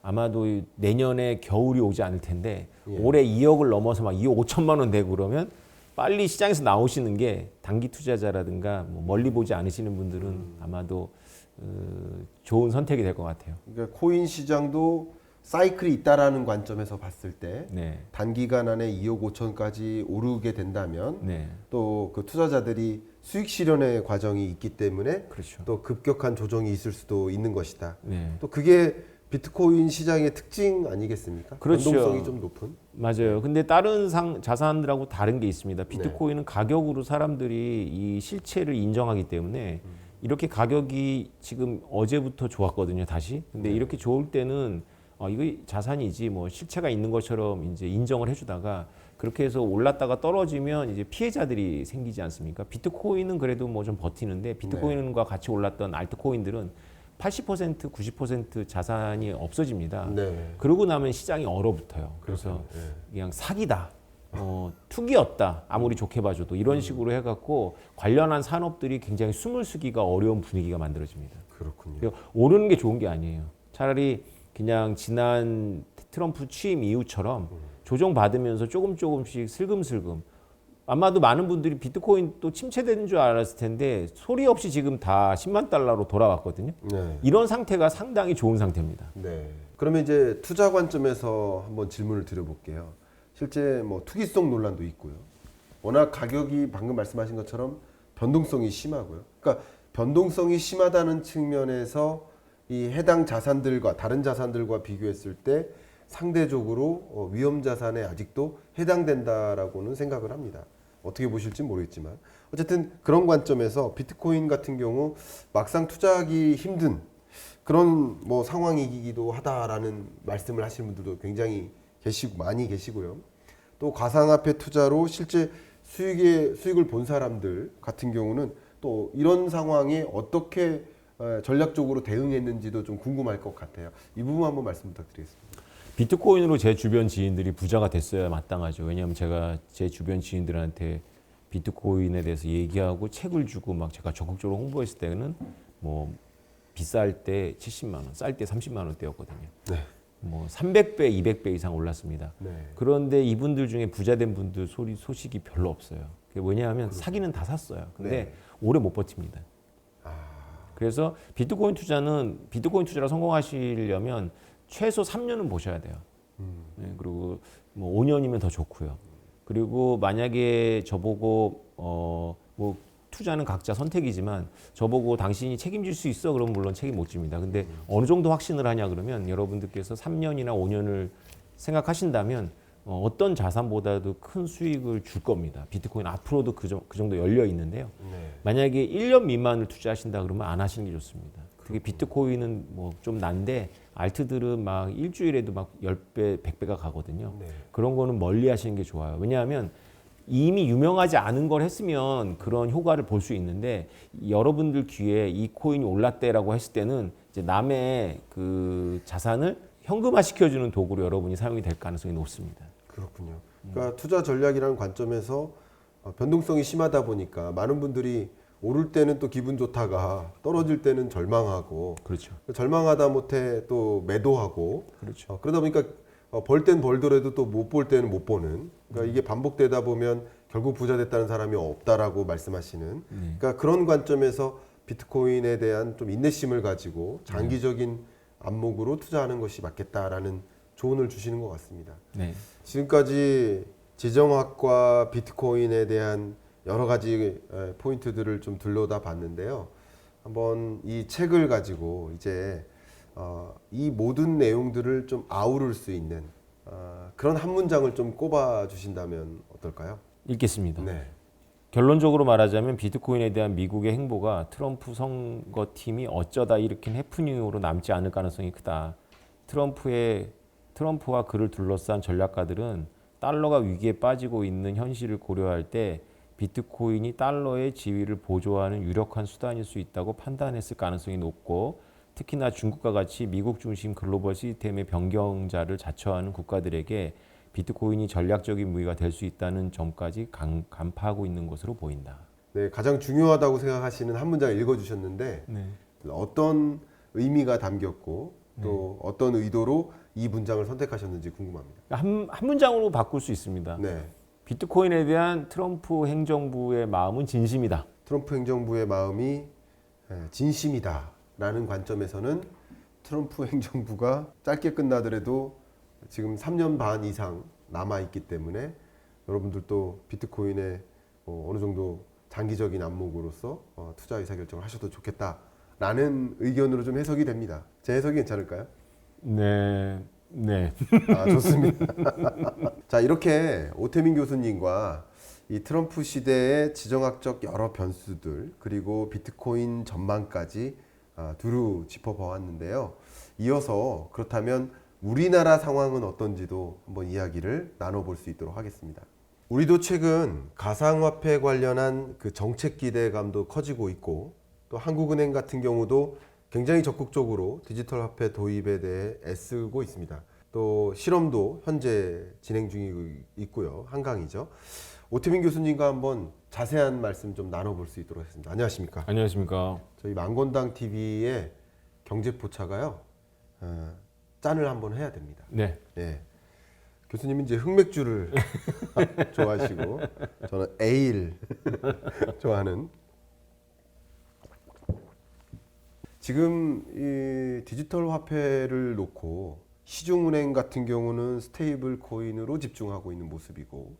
아마도 내년에 겨울이 오지 않을 텐데 예. 올해 2억을 넘어서 막 2억 5천만 원 되고 그러면 빨리 시장에서 나오시는 게 단기 투자자라든가 뭐 멀리 보지 않으시는 분들은 아마도 좋은 선택이 될 것 같아요. 그러니까 코인 시장도 사이클이 있다라는 관점에서 봤을 때 네. 단기간 안에 2억 5천까지 오르게 된다면 네. 또 그 투자자들이 수익 실현의 과정이 있기 때문에 그렇죠. 또 급격한 조정이 있을 수도 있는 것이다. 네. 또 그게 비트코인 시장의 특징 아니겠습니까? 그렇죠. 변동성이 좀 높은. 맞아요. 근데 다른 자산들하고 다른 게 있습니다. 비트코인은 가격으로 사람들이 이 실체를 인정하기 때문에 이렇게 가격이 지금 어제부터 좋았거든요, 다시. 근데 이렇게 좋을 때는 이거 자산이지 뭐 실체가 있는 것처럼 이제 인정을 해주다가 그렇게 해서 올랐다가 떨어지면 이제 피해자들이 생기지 않습니까? 비트코인은 그래도 뭐 좀 버티는데 비트코인과 같이 올랐던 알트코인들은 80%, 90% 자산이 없어집니다. 네. 그러고 나면 시장이 얼어붙어요. 그래서 그냥 사기다. 투기였다. 아무리 좋게 봐줘도 이런 식으로 해갖고 관련한 산업들이 굉장히 숨을 쉬기가 어려운 분위기가 만들어집니다. 그렇군요. 그리고 오르는 게 좋은 게 아니에요. 차라리 그냥 지난 트럼프 취임 이후처럼 조정받으면서 조금씩 슬금슬금 아마도 많은 분들이 비트코인 또 침체되는 줄 알았을 텐데 소리 없이 지금 다 10만 달러로 돌아왔거든요. 네. 이런 상태가 상당히 좋은 상태입니다. 네. 그러면 이제 투자 관점에서 한번 질문을 드려볼게요. 실제 뭐 투기성 논란도 있고요. 워낙 가격이 방금 말씀하신 것처럼 변동성이 심하고요. 그러니까 변동성이 심하다는 측면에서 이 해당 자산들과 다른 자산들과 비교했을 때 상대적으로 위험 자산에 아직도 해당된다라고는 생각을 합니다. 어떻게 보실지 모르겠지만 어쨌든 그런 관점에서 비트코인 같은 경우 막상 투자하기 힘든 그런 뭐 상황이기도 하다라는 말씀을 하시는 분들도 굉장히 많이 계시고요. 또 가상화폐 투자로 실제 수익을 본 사람들 같은 경우는 또 이런 상황에 어떻게 전략적으로 대응했는지도 좀 궁금할 것 같아요. 이 부분 한번 말씀 부탁드리겠습니다. 비트코인으로 제 주변 지인들이 부자가 됐어야 마땅하죠. 왜냐하면 제가 제 주변 지인들한테 비트코인에 대해서 얘기하고 책을 주고 막 제가 적극적으로 홍보했을 때는 뭐 비쌀 때 70만 원, 쌀 때 30만 원대였거든요. 네. 뭐 300배, 200배 이상 올랐습니다. 네. 그런데 이분들 중에 부자된 분들 소식이 별로 없어요. 그게 뭐냐면 사기는 다 샀어요. 근데 네. 오래 못 버팁니다. 그래서 비트코인 투자로 성공하시려면 최소 3년은 보셔야 돼요. 네, 그리고 뭐 5년이면 더 좋고요. 그리고 만약에 저보고 뭐 투자는 각자 선택이지만 저보고 당신이 책임질 수 있어 그러면 물론 책임 못 집니다. 근데 어느 정도 확신을 하냐 그러면 여러분들께서 3년이나 5년을 생각하신다면 어떤 자산보다도 큰 수익을 줄 겁니다. 비트코인 앞으로도 그 정도 열려 있는데요. 네. 만약에 1년 미만을 투자하신다 그러면 안 하시는 게 좋습니다. 특히 비트코인은 뭐 좀 난데 알트들은 막 일주일에도 막 10배, 100배가 가거든요. 네. 그런 거는 멀리 하시는 게 좋아요. 왜냐하면 이미 유명하지 않은 걸 했으면 그런 효과를 볼 수 있는데 여러분들 귀에 이 코인이 올랐대라고 했을 때는 이제 남의 그 자산을 현금화 시켜주는 도구로 여러분이 사용이 될 가능성이 높습니다. 그렇군요. 그러니까 투자 전략이라는 관점에서 변동성이 심하다 보니까 많은 분들이 오를 때는 또 기분 좋다가 떨어질 때는 절망하고 그렇죠. 절망하다 못해 또 매도하고 그렇죠. 그러다 보니까 벌 땐 벌더라도 또 못 볼 때는 못 보는 그러니까 이게 반복되다 보면 결국 부자 됐다는 사람이 없다라고 말씀하시는 그러니까 그런 관점에서 비트코인에 대한 좀 인내심을 가지고 장기적인 안목으로 투자하는 것이 맞겠다라는 조언을 주시는 것 같습니다. 네. 지금까지 지정학과 비트코인에 대한 여러 가지 포인트들을 좀 들여다 봤는데요. 한번 이 책을 가지고 이제 이 모든 내용들을 좀 아우를 수 있는 그런 한 문장을 좀 꼽아 주신다면 어떨까요? 읽겠습니다. 네. 결론적으로 말하자면 비트코인에 대한 미국의 행보가 트럼프 선거팀이 어쩌다 일으킨 해프닝으로 남지 않을 가능성이 크다. 트럼프와 그를 둘러싼 전략가들은 달러가 위기에 빠지고 있는 현실을 고려할 때 비트코인이 달러의 지위를 보조하는 유력한 수단일 수 있다고 판단했을 가능성이 높고 특히나 중국과 같이 미국 중심 글로벌 시스템의 변경자를 자처하는 국가들에게 비트코인이 전략적인 무기가 될 수 있다는 점까지 간파하고 있는 것으로 보인다. 네, 가장 중요하다고 생각하시는 한 문장 읽어주셨는데 어떤 의미가 담겼고 또 어떤 의도로 이 문장을 선택하셨는지 궁금합니다. 한 문장으로 바꿀 수 있습니다. 네, 비트코인에 대한 트럼프 행정부의 마음은 진심이다. 트럼프 행정부의 마음이 진심이다. 라는 관점에서는 트럼프 행정부가 짧게 끝나더라도 지금 3년 반 이상 남아있기 때문에 여러분들도 비트코인에 어느 정도 장기적인 안목으로서 투자 의사결정을 하셔도 좋겠다라는 의견으로 좀 해석이 됩니다. 제 해석이 괜찮을까요? 네. 네. 아, 좋습니다. 자, 이렇게 오태민 교수님과 이 트럼프 시대의 지정학적 여러 변수들 그리고 비트코인 전망까지 두루 짚어보았는데요. 이어서 그렇다면 우리나라 상황은 어떤지도 한번 이야기를 나눠볼 수 있도록 하겠습니다. 우리도 최근 가상화폐 관련한 그 정책 기대감도 커지고 있고 또 한국은행 같은 경우도 굉장히 적극적으로 디지털 화폐 도입에 대해 애쓰고 있습니다. 또 실험도 현재 진행 중이고 있고요. 한강이죠. 오태민 교수님과 한번 자세한 말씀 좀 나눠볼 수 있도록 하겠습니다. 안녕하십니까? 안녕하십니까? 저희 망건당 TV의 경제 포차가요. 짠을 한번 해야 됩니다. 네. 네. 교수님은 이제 흑맥주를 좋아하시고 저는 에일 좋아하는. 지금 이 디지털 화폐를 놓고 시중은행 같은 경우는 스테이블 코인으로 집중하고 있는 모습이고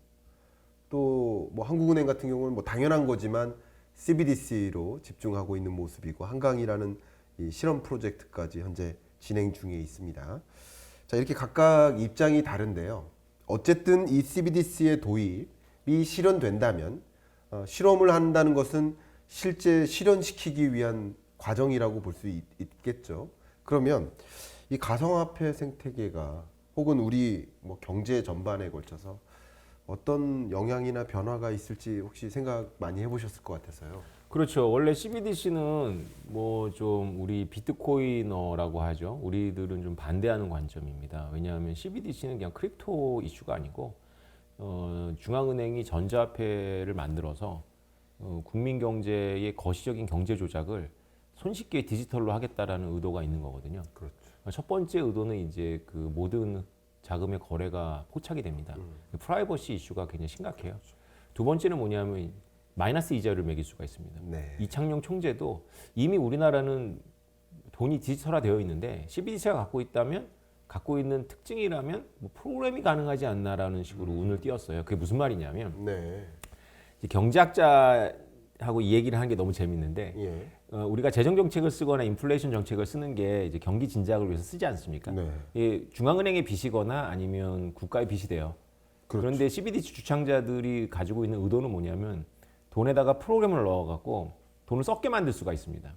또 뭐 한국은행 같은 경우는 뭐 당연한 거지만 CBDC로 집중하고 있는 모습이고 한강이라는 이 실험 프로젝트까지 현재 진행 중에 있습니다. 자, 이렇게 각각 입장이 다른데요. 어쨌든 이 CBDC의 도입이 실현된다면 실험을 한다는 것은 실제 실현시키기 위한 과정이라고 볼 수 있겠죠. 그러면 이 가상화폐 생태계가 혹은 우리 뭐 경제 전반에 걸쳐서 어떤 영향이나 변화가 있을지 혹시 생각 많이 해보셨을 것 같아서요. 그렇죠. 원래 CBDC는 뭐 좀 우리 비트코이너라고 하죠. 우리들은 좀 반대하는 관점입니다. 왜냐하면 CBDC는 그냥 크립토 이슈가 아니고 중앙은행이 전자화폐를 만들어서 국민 경제의 거시적인 경제 조작을 손쉽게 디지털로 하겠다라는 의도가 있는 거거든요. 그렇죠. 첫 번째 의도는 이제 그 모든 자금의 거래가 포착이 됩니다. 프라이버시 이슈가 굉장히 심각해요. 두 번째는 뭐냐면 마이너스 이자를 매길 수가 있습니다. 네. 이창용 총재도 이미 우리나라는 돈이 디지털화되어 있는데 CBDC가 갖고 있다면 갖고 있는 특징이라면 뭐 프로그램이 가능하지 않나라는 식으로 운을 띄웠어요. 그게 무슨 말이냐면 네. 이제 경제학자하고 이 얘기를 하는 게 너무 재밌는데 예. 우리가 재정 정책을 쓰거나 인플레이션 정책을 쓰는 게 이제 경기 진작을 위해서 쓰지 않습니까? 네. 중앙은행의 빚이거나 아니면 국가의 빚이 돼요. 그렇죠. 그런데 CBDC 주창자들이 가지고 있는 의도는 뭐냐면 돈에다가 프로그램을 넣어갖고 돈을 썩게 만들 수가 있습니다.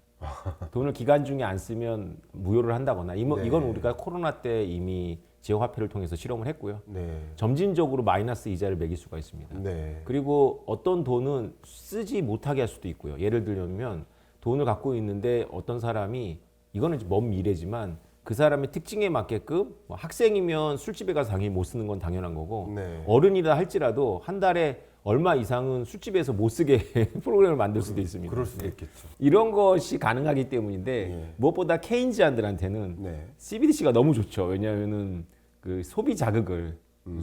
돈을 기간 중에 안 쓰면 무효를 한다거나 네. 이건 우리가 코로나 때 이미 지역화폐를 통해서 실험을 했고요. 네. 점진적으로 마이너스 이자를 매길 수가 있습니다. 네. 그리고 어떤 돈은 쓰지 못하게 할 수도 있고요. 예를 들면 돈을 갖고 있는데 어떤 사람이 이거는 먼 미래지만 그 사람의 특징에 맞게끔 뭐 학생이면 술집에 가서 당연히 못 쓰는 건 당연한 거고 네. 어른이라 할지라도 한 달에 얼마 이상은 술집에서 못 쓰게 프로그램을 만들 수도 있습니다. 그럴 수도 네. 있겠죠. 이런 것이 가능하기 때문인데 예. 무엇보다 케인즈안들한테는 네. CBDC가 너무 좋죠. 왜냐하면은 그 소비 자극을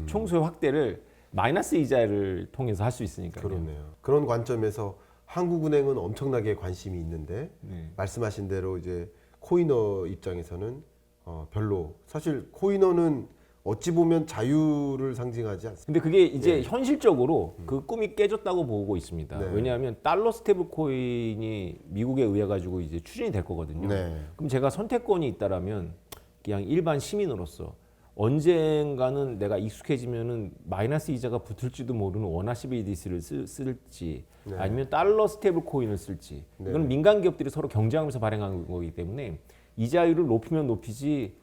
총수의 확대를 마이너스 이자를 통해서 할 수 있으니까요. 그렇네요. 그런 관점에서 한국은행은 엄청나게 관심이 있는데 네. 말씀하신 대로 이제 코이너 입장에서는 별로 사실 코이너는 어찌 보면 자유를 상징하지 않습니까? 근데 그게 이제 네. 현실적으로 그 꿈이 깨졌다고 보고 있습니다. 네. 왜냐하면 달러 스테이블 코인이 미국에 의해 가지고 이제 추진이 될 거거든요. 네. 그럼 제가 선택권이 있다라면 그냥 일반 시민으로서 언젠가는 내가 익숙해지면은 마이너스 이자가 붙을지도 모르는 원화 CBDC를 쓸지 네. 아니면 달러 스테이블 코인을 쓸지 네. 이건 민간 기업들이 서로 경쟁하면서 발행한 거기 때문에 이자율을 높이면 높이지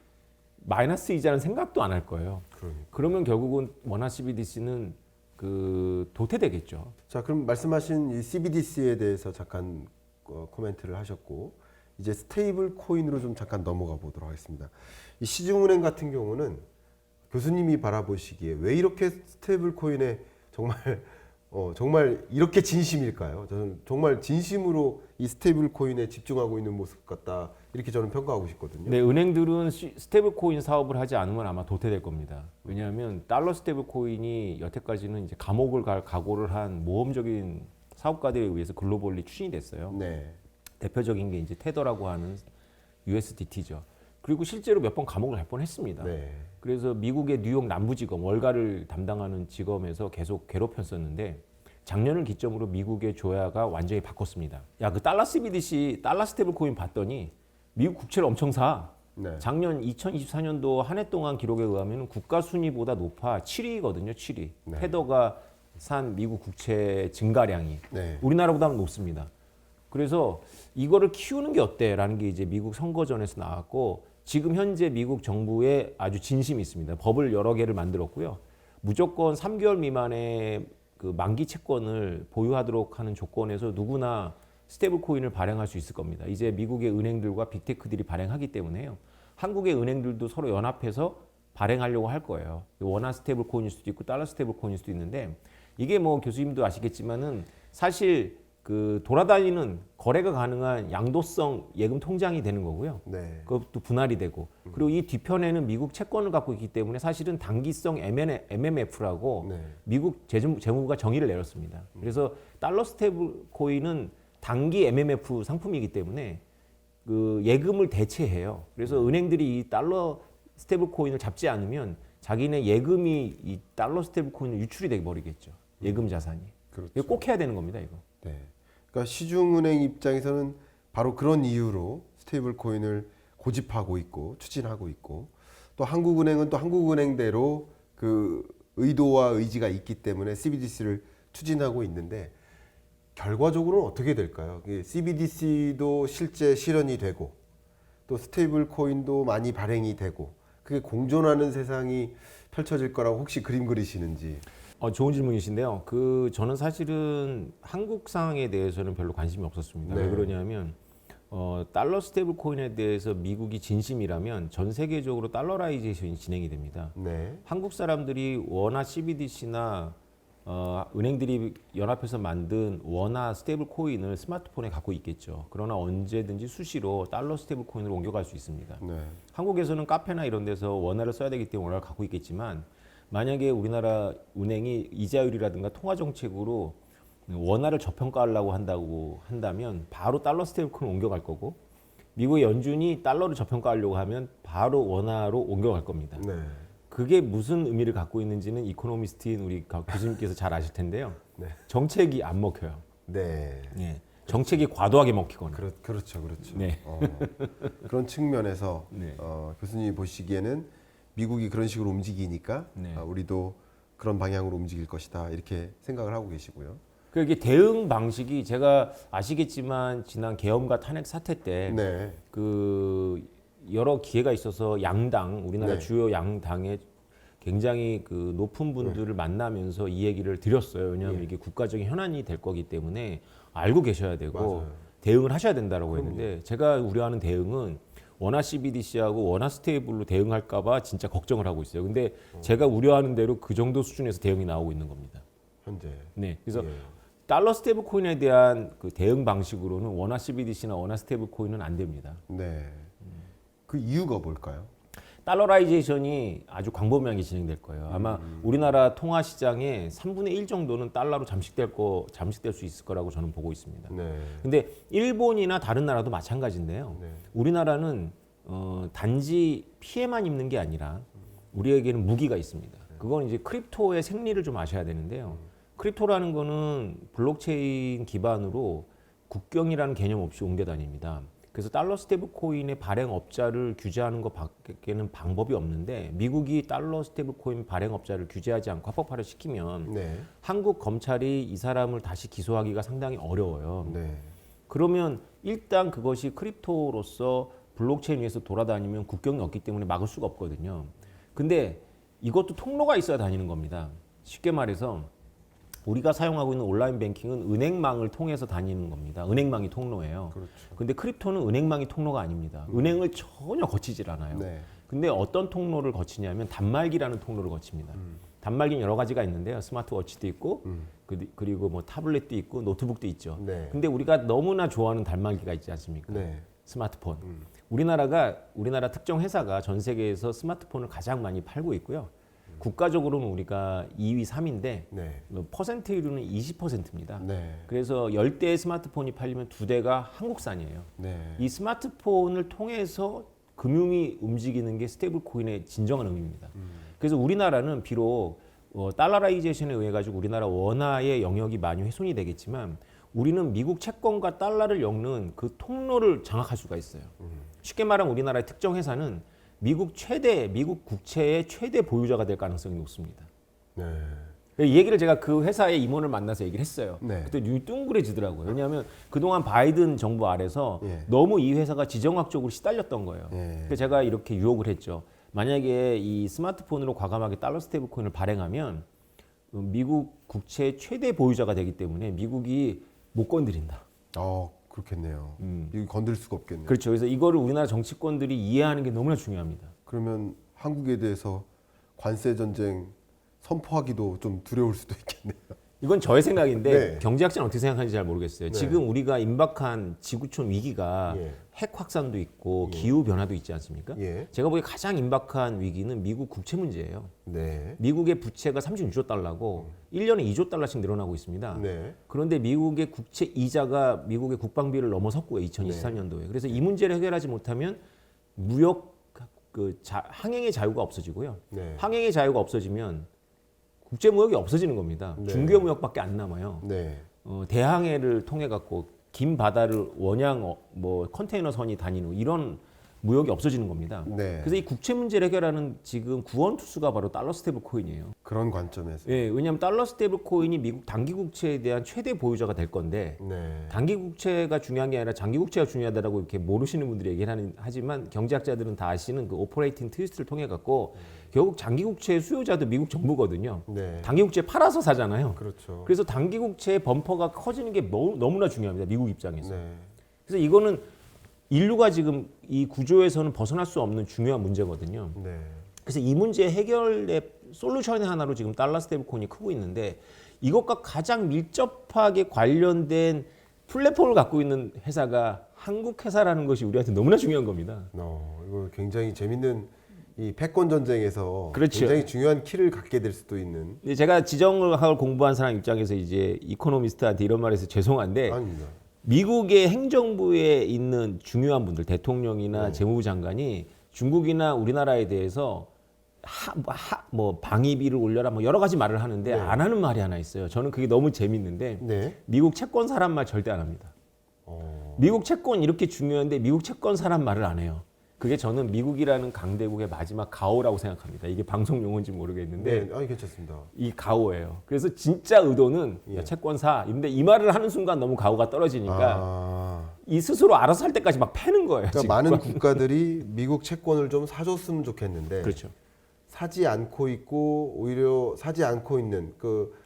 마이너스 이자는 생각도 안 할 거예요. 그러면 결국은 원화 CBDC는 그 도태되겠죠. 자, 그럼 말씀하신 이 CBDC에 대해서 잠깐 코멘트를 하셨고 이제 스테이블 코인으로 좀 잠깐 넘어가 보도록 하겠습니다. 이 시중은행 같은 경우는 교수님이 바라보시기에 왜 이렇게 스테이블 코인에 정말 이렇게 진심일까요? 저는 정말 진심으로 이 스테이블 코인에 집중하고 있는 모습 같다 이렇게 저는 평가하고 싶거든요. 네, 은행들은 스테이블 코인 사업을 하지 않으면 아마 도태될 겁니다. 왜냐하면 달러 스테이블 코인이 여태까지는 이제 감옥을 갈 각오를 한 모험적인 사업가들에 의해서 글로벌리 추진이 됐어요. 네. 대표적인 게 이제 테더라고 하는 USDT죠. 그리고 실제로 몇 번 감옥을 갈 뻔했습니다. 네. 그래서 미국의 뉴욕 남부지검 월가를 담당하는 지검에서 계속 괴롭혔었는데 작년을 기점으로 미국의 조야가 완전히 바꿨습니다. 야, 그 달러 CBDC 달러 스테이블 코인 봤더니 미국 국채를 엄청 사. 네. 작년 2024년도 한 해 동안 기록에 의하면 국가 순위보다 높아 7위거든요. 7위. 네. 테더가 산 미국 국채 증가량이 네. 우리나라보다 높습니다. 그래서 이거를 키우는 게 어때라는 게 이제 미국 선거전에서 나왔고 지금 현재 미국 정부에 아주 진심이 있습니다. 법을 여러 개를 만들었고요. 무조건 3개월 미만의 그 만기 채권을 보유하도록 하는 조건에서 누구나 스테이블 코인을 발행할 수 있을 겁니다. 이제 미국의 은행들과 빅테크들이 발행하기 때문에요. 한국의 은행들도 서로 연합해서 발행하려고 할 거예요. 원화 스테이블 코인일 수도 있고 달러 스테이블 코인일 수도 있는데 이게 뭐 교수님도 아시겠지만은 사실 그 돌아다니는 거래가 가능한 양도성 예금 통장이 되는 거고요. 네. 그것도 분할이 되고 그리고 이 뒤편에는 미국 채권을 갖고 있기 때문에 사실은 단기성 MMF라고 네. 미국 재무부가 정의를 내렸습니다. 그래서 달러 스테이블 코인은 단기 MMF 상품이기 때문에 그 예금을 대체해요. 그래서 은행들이 이 달러 스테이블 코인을 잡지 않으면 자기네 예금이 이 달러 스테이블 코인을 유출이 돼 버리겠죠. 예금 자산이. 그렇죠. 이거 꼭 해야 되는 겁니다, 이거. 네. 그러니까 시중은행 입장에서는 바로 그런 이유로 스테이블 코인을 고집하고 있고 추진하고 있고 또 한국은행은 또 한국은행대로 그 의도와 의지가 있기 때문에 CBDC를 추진하고 있는데 결과적으로는 어떻게 될까요? CBDC도 실제 실현이 되고 또 스테이블 코인도 많이 발행이 되고 그게 공존하는 세상이 펼쳐질 거라고 혹시 그림 그리시는지. 좋은 질문이신데요. 저는 사실은 한국 상황에 대해서는 별로 관심이 없었습니다. 네. 왜 그러냐면 달러 스테이블 코인에 대해서 미국이 진심이라면 전 세계적으로 달러라이제이션이 진행이 됩니다. 네. 한국 사람들이 원화 CBDC나 은행들이 연합해서 만든 원화 스테이블 코인을 스마트폰에 갖고 있겠죠. 그러나 언제든지 수시로 달러 스테이블 코인으로 옮겨갈 수 있습니다. 네. 한국에서는 카페나 이런 데서 원화를 써야 되기 때문에 원화를 갖고 있겠지만 만약에 우리나라 은행이 이자율이라든가 통화 정책으로 원화를 저평가하려고 한다면 바로 달러 스테이블 코인 옮겨갈 거고 미국의 연준이 달러를 저평가하려고 하면 바로 원화로 옮겨갈 겁니다. 네. 그게 무슨 의미를 갖고 있는지는 이코노미스트인 우리 교수님께서 잘 아실 텐데요. 네. 정책이 안 먹혀요. 네. 예. 정책이 과도하게 먹히거나. 그렇죠. 네. 그런 측면에서 네. 교수님이 보시기에는 미국이 그런 식으로 움직이니까 네. 우리도 그런 방향으로 움직일 것이다 이렇게 생각을 하고 계시고요. 이게 대응 방식이 제가 아시겠지만 지난 계엄과 탄핵 사태 때 네. 그 여러 기회가 있어서 양당 우리나라 네. 주요 양당의 굉장히 그 높은 분들을 만나면서 이 얘기를 드렸어요. 왜냐하면 예. 이게 국가적인 현안이 될 거기 때문에 알고 계셔야 되고 맞아요. 대응을 하셔야 된다라고 했는데 제가 우려하는 대응은 원화 CBDC하고 원화 스테이블로 대응할까봐 진짜 걱정을 하고 있어요. 근데 제가 우려하는 대로 그 정도 수준에서 대응이 나오고 있는 겁니다. 현재. 네, 그래서 예. 달러 스테이블 코인에 대한 그 대응 방식으로는 원화 CBDC나 원화 스테이블 코인은 안 됩니다. 네. 그 이유가 뭘까요? 달러라이제이션이 아주 광범위하게 진행될 거예요. 아마 우리나라 통화 시장의 3분의 1 정도는 달러로 잠식될 수 있을 거라고 저는 보고 있습니다. 네. 근데 일본이나 다른 나라도 마찬가지인데요. 네. 우리나라는 단지 피해만 입는 게 아니라 우리에게는 무기가 있습니다. 그건 이제 크립토의 생리를 좀 아셔야 되는데요. 크립토라는 거는 블록체인 기반으로 국경이라는 개념 없이 옮겨 다닙니다. 그래서 달러 스테이블 코인의 발행업자를 규제하는 것밖에는 방법이 없는데 미국이 달러 스테이블 코인 발행업자를 규제하지 않고 합법화를 시키면 네. 한국 검찰이 이 사람을 다시 기소하기가 상당히 어려워요. 네. 그러면 일단 그것이 크립토로서 블록체인 위에서 돌아다니면 국경이 없기 때문에 막을 수가 없거든요. 근데 이것도 통로가 있어야 다니는 겁니다. 쉽게 말해서 우리가 사용하고 있는 온라인 뱅킹은 은행망을 통해서 다니는 겁니다. 은행망이 통로예요. 그렇죠. 근데 크립토는 은행망이 통로가 아닙니다. 은행을 전혀 거치질 않아요. 네. 근데 어떤 통로를 거치냐면 단말기라는 통로를 거칩니다. 단말기는 여러 가지가 있는데요. 스마트워치도 있고 그리고 뭐 타블렛도 있고 노트북도 있죠. 네. 근데 우리가 너무나 좋아하는 단말기가 있지 않습니까? 네. 스마트폰. 우리나라 특정 회사가 전 세계에서 스마트폰을 가장 많이 팔고 있고요. 국가적으로는 우리가 2위, 3위인데 네. 퍼센트율은 20%입니다. 네. 그래서 10대의 스마트폰이 팔리면 2대가 한국산이에요. 네. 이 스마트폰을 통해서 금융이 움직이는 게 스테이블 코인의 진정한 의미입니다. 그래서 우리나라는 비록 달러라이제이션에 의해 가지고 우리나라 원화의 영역이 많이 훼손이 되겠지만 우리는 미국 채권과 달러를 엮는 그 통로를 장악할 수가 있어요. 쉽게 말하면 우리나라의 특정 회사는 미국 국채의 최대 보유자가 될 가능성이 높습니다. 네. 이 얘기를 제가 그 회사의 임원을 만나서 얘기를 했어요. 네. 그때 눈이 둥그레지더라고요. 왜냐하면 그동안 바이든 정부 아래서 예. 너무 이 회사가 지정학적으로 시달렸던 거예요. 예. 그래서 제가 이렇게 유혹을 했죠. 만약에 이 스마트폰으로 과감하게 달러 스테이블 코인을 발행하면 미국 국채의 최대 보유자가 되기 때문에 미국이 못 건드린다. 그렇겠네요. 이거 건들 수가 없겠네요. 그렇죠. 그래서 이거를 우리나라 정치권들이 이해하는 게 너무나 중요합니다. 그러면 한국에 대해서 관세 전쟁 선포하기도 좀 두려울 수도 있겠네요. 이건 저의 생각인데 네. 경제학자는 어떻게 생각하는지 잘 모르겠어요. 네. 지금 우리가 임박한 지구촌 위기가 예. 핵 확산도 있고 기후 변화도 있지 않습니까? 예. 제가 보기에 가장 임박한 위기는 미국 국채 문제예요. 네. 미국의 부채가 36조 달러고 1년에 2조 달러씩 늘어나고 있습니다. 네. 그런데 미국의 국채 이자가 미국의 국방비를 넘어섰고요. 2023년도에. 그래서 이 문제를 해결하지 못하면 무역 항행의 자유가 없어지고요. 네. 항행의 자유가 없어지면 국제 무역이 없어지는 겁니다. 네. 중개 무역밖에 안 남아요. 네. 대항해를 통해 갖고 긴 바다를 원양 컨테이너 선이 다니는 이런 무역이 없어지는 겁니다. 네. 그래서 이 국채 문제를 해결하는 지금 구원투수가 바로 달러 스테이블 코인이에요. 그런 관점에서. 예, 왜냐하면 달러 스테이블 코인이 미국 단기 국채에 대한 최대 보유자가 될 건데 네. 단기 국채가 중요한 게 아니라 장기 국채가 중요하다라고 이렇게 모르시는 분들이 얘기를 하지만 경제학자들은 다 아시는 그 오퍼레이팅 트위스트를 통해 갖고 결국 장기 국채의 수요자도 미국 정부거든요. 네. 단기 국채 팔아서 사잖아요. 그렇죠. 그래서 단기 국채의 범퍼가 커지는 게 너무나 중요합니다. 미국 입장에서. 네. 그래서 이거는 인류가 지금 이 구조에서는 벗어날 수 없는 중요한 문제거든요. 네. 그래서 이 문제 해결의 솔루션의 하나로 지금 달러 스테이블 코인이 크고 있는데 이것과 가장 밀접하게 관련된 플랫폼을 갖고 있는 회사가 한국 회사라는 것이 우리한테 너무나 중요한 겁니다. 이거 굉장히 재밌는 이 패권 전쟁에서 그렇죠. 굉장히 중요한 키를 갖게 될 수도 있는. 근데 제가 지정학을 공부한 사람 입장에서 이제 이코노미스트한테 이런 말해서 죄송한데 아닙니다. 미국의 행정부에 있는 중요한 분들, 대통령이나 네. 재무부 장관이 중국이나 우리나라에 대해서 방위비를 올려라 여러 가지 말을 하는데 네. 안 하는 말이 하나 있어요. 저는 그게 너무 재밌는데 네. 미국 채권 사람 말 절대 안 합니다. 미국 채권 이렇게 중요한데 미국 채권 사람 말을 안 해요. 그게 저는 미국이라는 강대국의 마지막 가오라고 생각합니다. 이게 방송 용어인지 모르겠는데 네. 괜찮습니다. 이 가오예요. 그래서 진짜 의도는 예. 야, 채권 사. 근데 이 말을 하는 순간 너무 가오가 떨어지니까 이 스스로 알아서 할 때까지 막 패는 거예요. 그러니까 지금. 많은 국가들이 미국 채권을 좀 사줬으면 좋겠는데 그렇죠. 사지 않고 있고 오히려 사지 않고 있는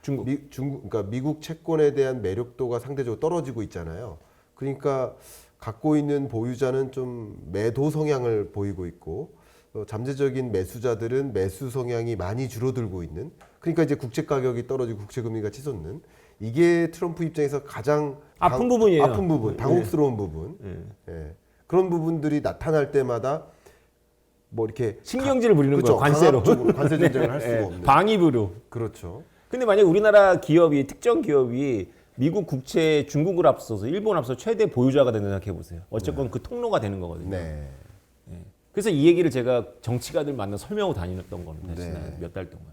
중국. 그러니까 미국 채권에 대한 매력도가 상대적으로 떨어지고 있잖아요. 그러니까 갖고 있는 보유자는 좀 매도 성향을 보이고 있고 잠재적인 매수자들은 매수 성향이 많이 줄어들고 있는. 그러니까 이제 국채 가격이 떨어지고 국채 금리가 치솟는. 이게 트럼프 입장에서 가장 아픈 부분이에요. 아픈 부분, 당혹스러운 부분. 예. 그런 부분들이 나타날 때마다 뭐 이렇게 신경질을 부리는 그렇죠. 거예요. 관세로. 강압적으로 관세 전쟁을 할 수가 예, 없는. 방위부로. 그렇죠. 근데 만약 우리나라 기업이 특정 기업이 미국 국채 중국을 앞서서 일본 앞서 최대 보유자가 된다 생각해 보세요. 어쨌건 그 통로가 되는 거거든요. 네. 그래서 이 얘기를 제가 정치가들 만나 설명하고 다녔던 겁니다. 네. 지난 몇 달 동안.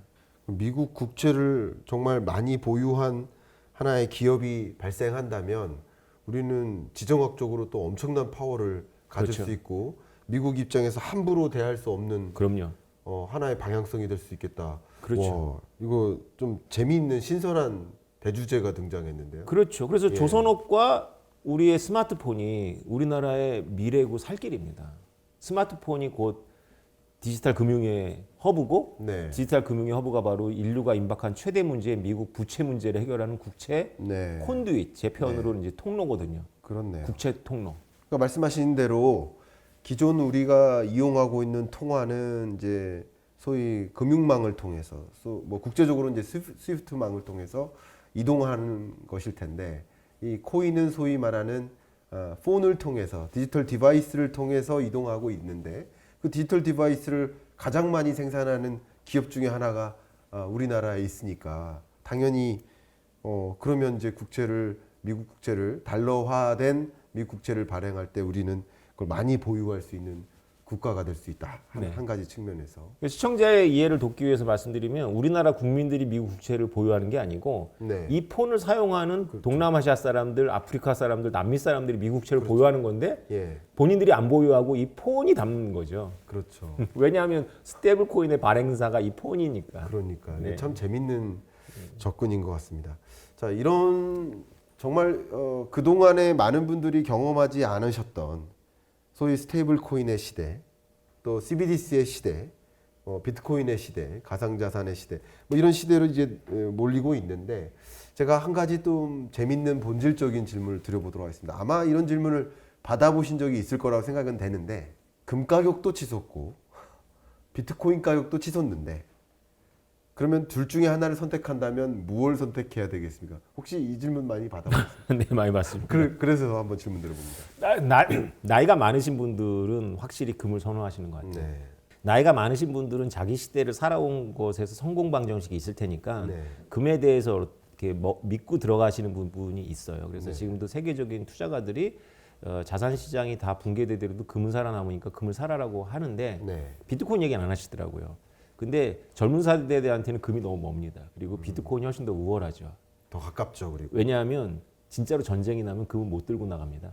미국 국채를 정말 많이 보유한 하나의 기업이 발생한다면 우리는 지정학적으로 또 엄청난 파워를 가질 그렇죠. 수 있고 미국 입장에서 함부로 대할 수 없는 그럼요. 하나의 방향성이 될 수 있겠다. 그렇죠. 와, 이거 좀 재미있는 신선한 대주제가 등장했는데요. 그렇죠. 그래서 예. 조선업과 우리의 스마트폰이 우리나라의 미래고 살 길입니다. 스마트폰이 곧 디지털 금융의 허브고 네. 디지털 금융의 허브가 바로 인류가 임박한 최대 문제인 미국 부채 문제를 해결하는 국채 네. 콘두잇, 제 표현으로는 이제 통로거든요. 그렇네요. 국채 통로. 그러니까 말씀하신 대로 기존 우리가 이용하고 있는 통화는 이제 소위 금융망을 통해서 뭐 국제적으로 이제 스위프트망을 통해서 이동하는 것일 텐데 이 코인은 소위 말하는 폰을 통해서 디지털 디바이스를 통해서 이동하고 있는데 그 디지털 디바이스를 가장 많이 생산하는 기업 중에 하나가 우리나라에 있으니까 당연히 그러면 이제 미국 국채를 달러화된 미국 국채를 발행할 때 우리는 그걸 많이 보유할 수 있는 국가가 될 수 있다. 네. 한 가지 측면에서. 시청자의 이해를 돕기 위해서 말씀드리면 우리나라 국민들이 미국 국채를 보유하는 게 아니고 네. 이 폰을 사용하는 동남아시아 사람들, 아프리카 사람들, 남미 사람들이 미국 국채를 보유하는 건데 예, 본인들이 안 보유하고 이 폰이 담는 거죠. 그렇죠. 왜냐하면 스테이블 코인의 발행사가 이 폰이니까. 그러니까 네. 참 재밌는 접근인 것 같습니다. 자, 이런 정말 그 동안에 많은 분들이 경험하지 않으셨던 소위 스테이블 코인의 시대, 또 CBDC의 시대, 비트코인의 시대, 가상자산의 시대, 뭐 이런 시대로 이제 몰리고 있는데 제가 한 가지 좀 재밌는 본질적인 질문을 드려보도록 하겠습니다. 아마 이런 질문을 받아보신 적이 있을 거라고 생각은 되는데 금 가격도 치솟고 비트코인 가격도 치솟는데 그러면 둘 중에 하나를 선택한다면 무엇을 선택해야 되겠습니까? 혹시 이 질문 많이 받아보셨어요? 네, 많이 봤습니다. 그래서 한번 질문 드려봅니다. 나이가 많으신 분들은 확실히 금을 선호하시는 것 같아요. 네. 나이가 많으신 분들은 자기 시대를 살아온 것에서 성공 방정식이 있을 테니까 네. 금에 대해서 이렇게 믿고 들어가시는 부분이 있어요. 그래서 네. 지금도 세계적인 투자가들이 자산 시장이 다 붕괴되더라도 금은 살아남으니까 금을 사라라고 하는데 네. 비트코인 얘기는 안 하시더라고요. 근데 젊은 세대한테는 금이 너무 멉니다. 그리고 비트코인이 훨씬 더 우월하죠. 더 가깝죠, 그리고. 왜냐하면 진짜로 전쟁이 나면 금은 못 들고 나갑니다.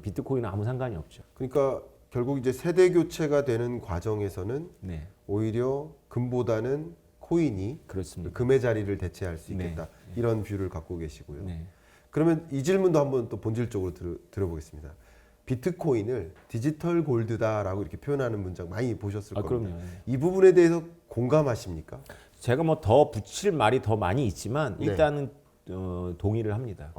비트코인은 아무 상관이 없죠. 그러니까 결국 이제 세대 교체가 되는 과정에서는 네, 오히려 금보다는 코인이 그렇습니다. 금의 자리를 대체할 수 네. 있겠다. 이런 뷰를 갖고 계시고요. 네. 그러면 이 질문도 한번 또 본질적으로 들어보겠습니다. 비트코인을 디지털 골드다라고 이렇게 표현하는 문장 많이 보셨을 겁니다. 그럼요. 이 부분에 대해서 공감하십니까? 제가 뭐 더 붙일 말이 더 많이 있지만 네. 일단은 동의를 합니다.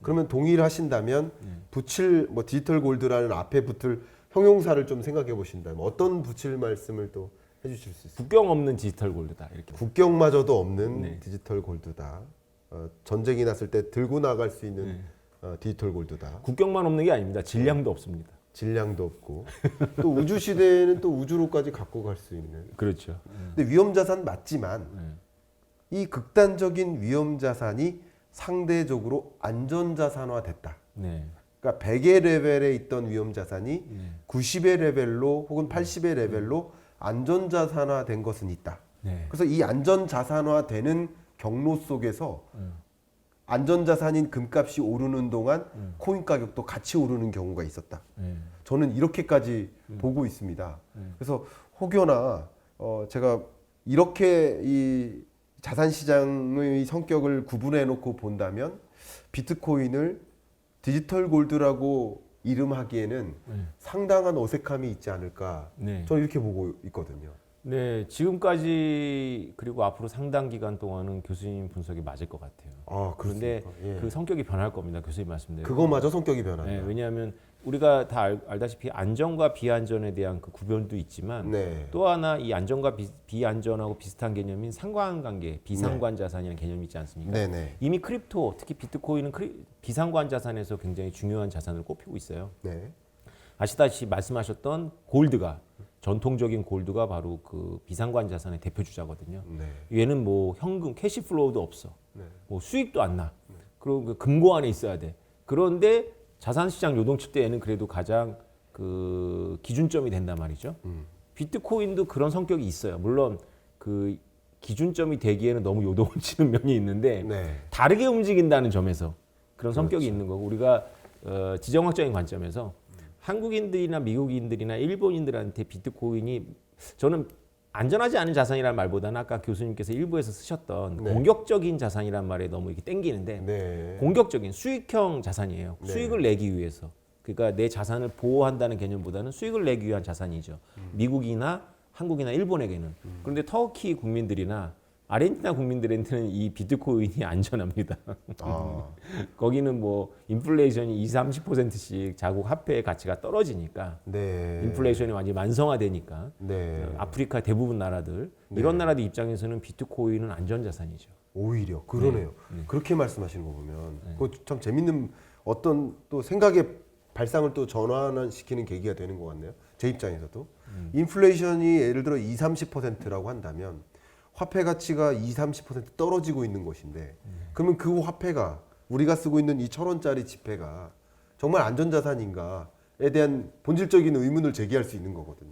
그러면 동의를 하신다면 붙일 뭐 디지털 골드라는 앞에 붙을 형용사를 좀 생각해 보신다면 어떤 붙일 말씀을 또 해주실 수 있어요? 국경 없는 디지털 골드다 이렇게. 국경마저도 없는 네. 디지털 골드다. 전쟁이 났을 때 들고 나갈 수 있는 네. 디지털 골드다. 국경만 없는 게 아닙니다. 질량도 없습니다. 질량도 없고 또 우주 시대에는 또 우주로까지 갖고 갈 수 있는. 그렇죠. 근데 위험 자산 맞지만 이 극단적인 위험 자산이 상대적으로 안전 자산화됐다. 네. 그러니까 100의 레벨에 있던 위험 자산이 90의 레벨로 혹은 80의 레벨로 안전 자산화된 것은 있다. 네. 그래서 이 안전 자산화되는 경로 속에서 안전 자산인 금값이 오르는 동안 코인 가격도 같이 오르는 경우가 있었다. 네. 저는 이렇게까지 보고 있습니다. 그래서 혹여나 제가 이렇게 이 자산 시장의 성격을 구분해 놓고 본다면 비트코인을 디지털 골드라고 이름하기에는 상당한 어색함이 있지 않을까. 네. 저는 이렇게 보고 있거든요. 네, 지금까지 그리고 앞으로 상당 기간 동안은 교수님 분석이 맞을 것 같아요. 그런데 그렇습니까? 예. 그 성격이 변할 겁니다. 교수님 말씀대로. 그거마저 성격이 변한다. 네, 왜냐하면 우리가 다 알다시피 안전과 비안전에 대한 그 구별도 있지만 네. 또 하나 이 안전과 비안전하고 비슷한 개념인 상관관계, 비상관 자산이라는 개념이 있지 않습니까? 네네. 이미 크립토, 특히 비트코인은 비상관 자산에서 굉장히 중요한 자산을 꼽히고 있어요. 네. 아시다시피 말씀하셨던 골드가 전통적인 골드가 바로 그 비상관 자산의 대표 주자거든요. 네. 얘는 뭐 현금, 캐시플로우도 없어. 네. 뭐 수익도 안 나. 그리고 그 금고 안에 있어야 돼. 그런데 자산시장 요동칠 때 얘는 그래도 가장 그 기준점이 된단 말이죠. 비트코인도 그런 성격이 있어요. 물론 그 기준점이 되기에는 너무 요동을 치는 면이 있는데 네. 다르게 움직인다는 점에서 그런 성격이 있는 거고 우리가 지정학적인 관점에서 한국인들이나 미국인들이나 일본인들한테 비트코인이 저는 안전하지 않은 자산이라는 말보다는 아까 교수님께서 일부에서 쓰셨던 네. 공격적인 자산이란 말에 너무 이렇게 땡기는데 네. 공격적인 수익형 자산이에요. 네. 수익을 내기 위해서. 그러니까 내 자산을 보호한다는 개념보다는 수익을 내기 위한 자산이죠. 미국이나 한국이나 일본에게는. 그런데 터키 국민들이나 아르헨티나 국민들한테는 이 비트코인이 안전합니다. 거기는 뭐 인플레이션이 20-30%씩 자국 화폐의 가치가 떨어지니까 네. 인플레이션이 완전히 만성화되니까 네. 아프리카 대부분 나라들 이런 나라들 입장에서는 비트코인은 안전자산이죠. 오히려 그러네요. 그렇게 말씀하시는 거 보면 그거 참 재밌는 어떤 또 생각의 발상을 또 전환시키는 계기가 되는 것 같네요. 제 입장에서도 인플레이션이 예를 들어 20-30%라고 한다면 화폐 가치가 20-30% 떨어지고 있는 것인데 그러면 그 화폐가 우리가 쓰고 있는 이 1,000원짜리 지폐가 정말 안전자산인가에 대한 본질적인 의문을 제기할 수 있는 거거든요.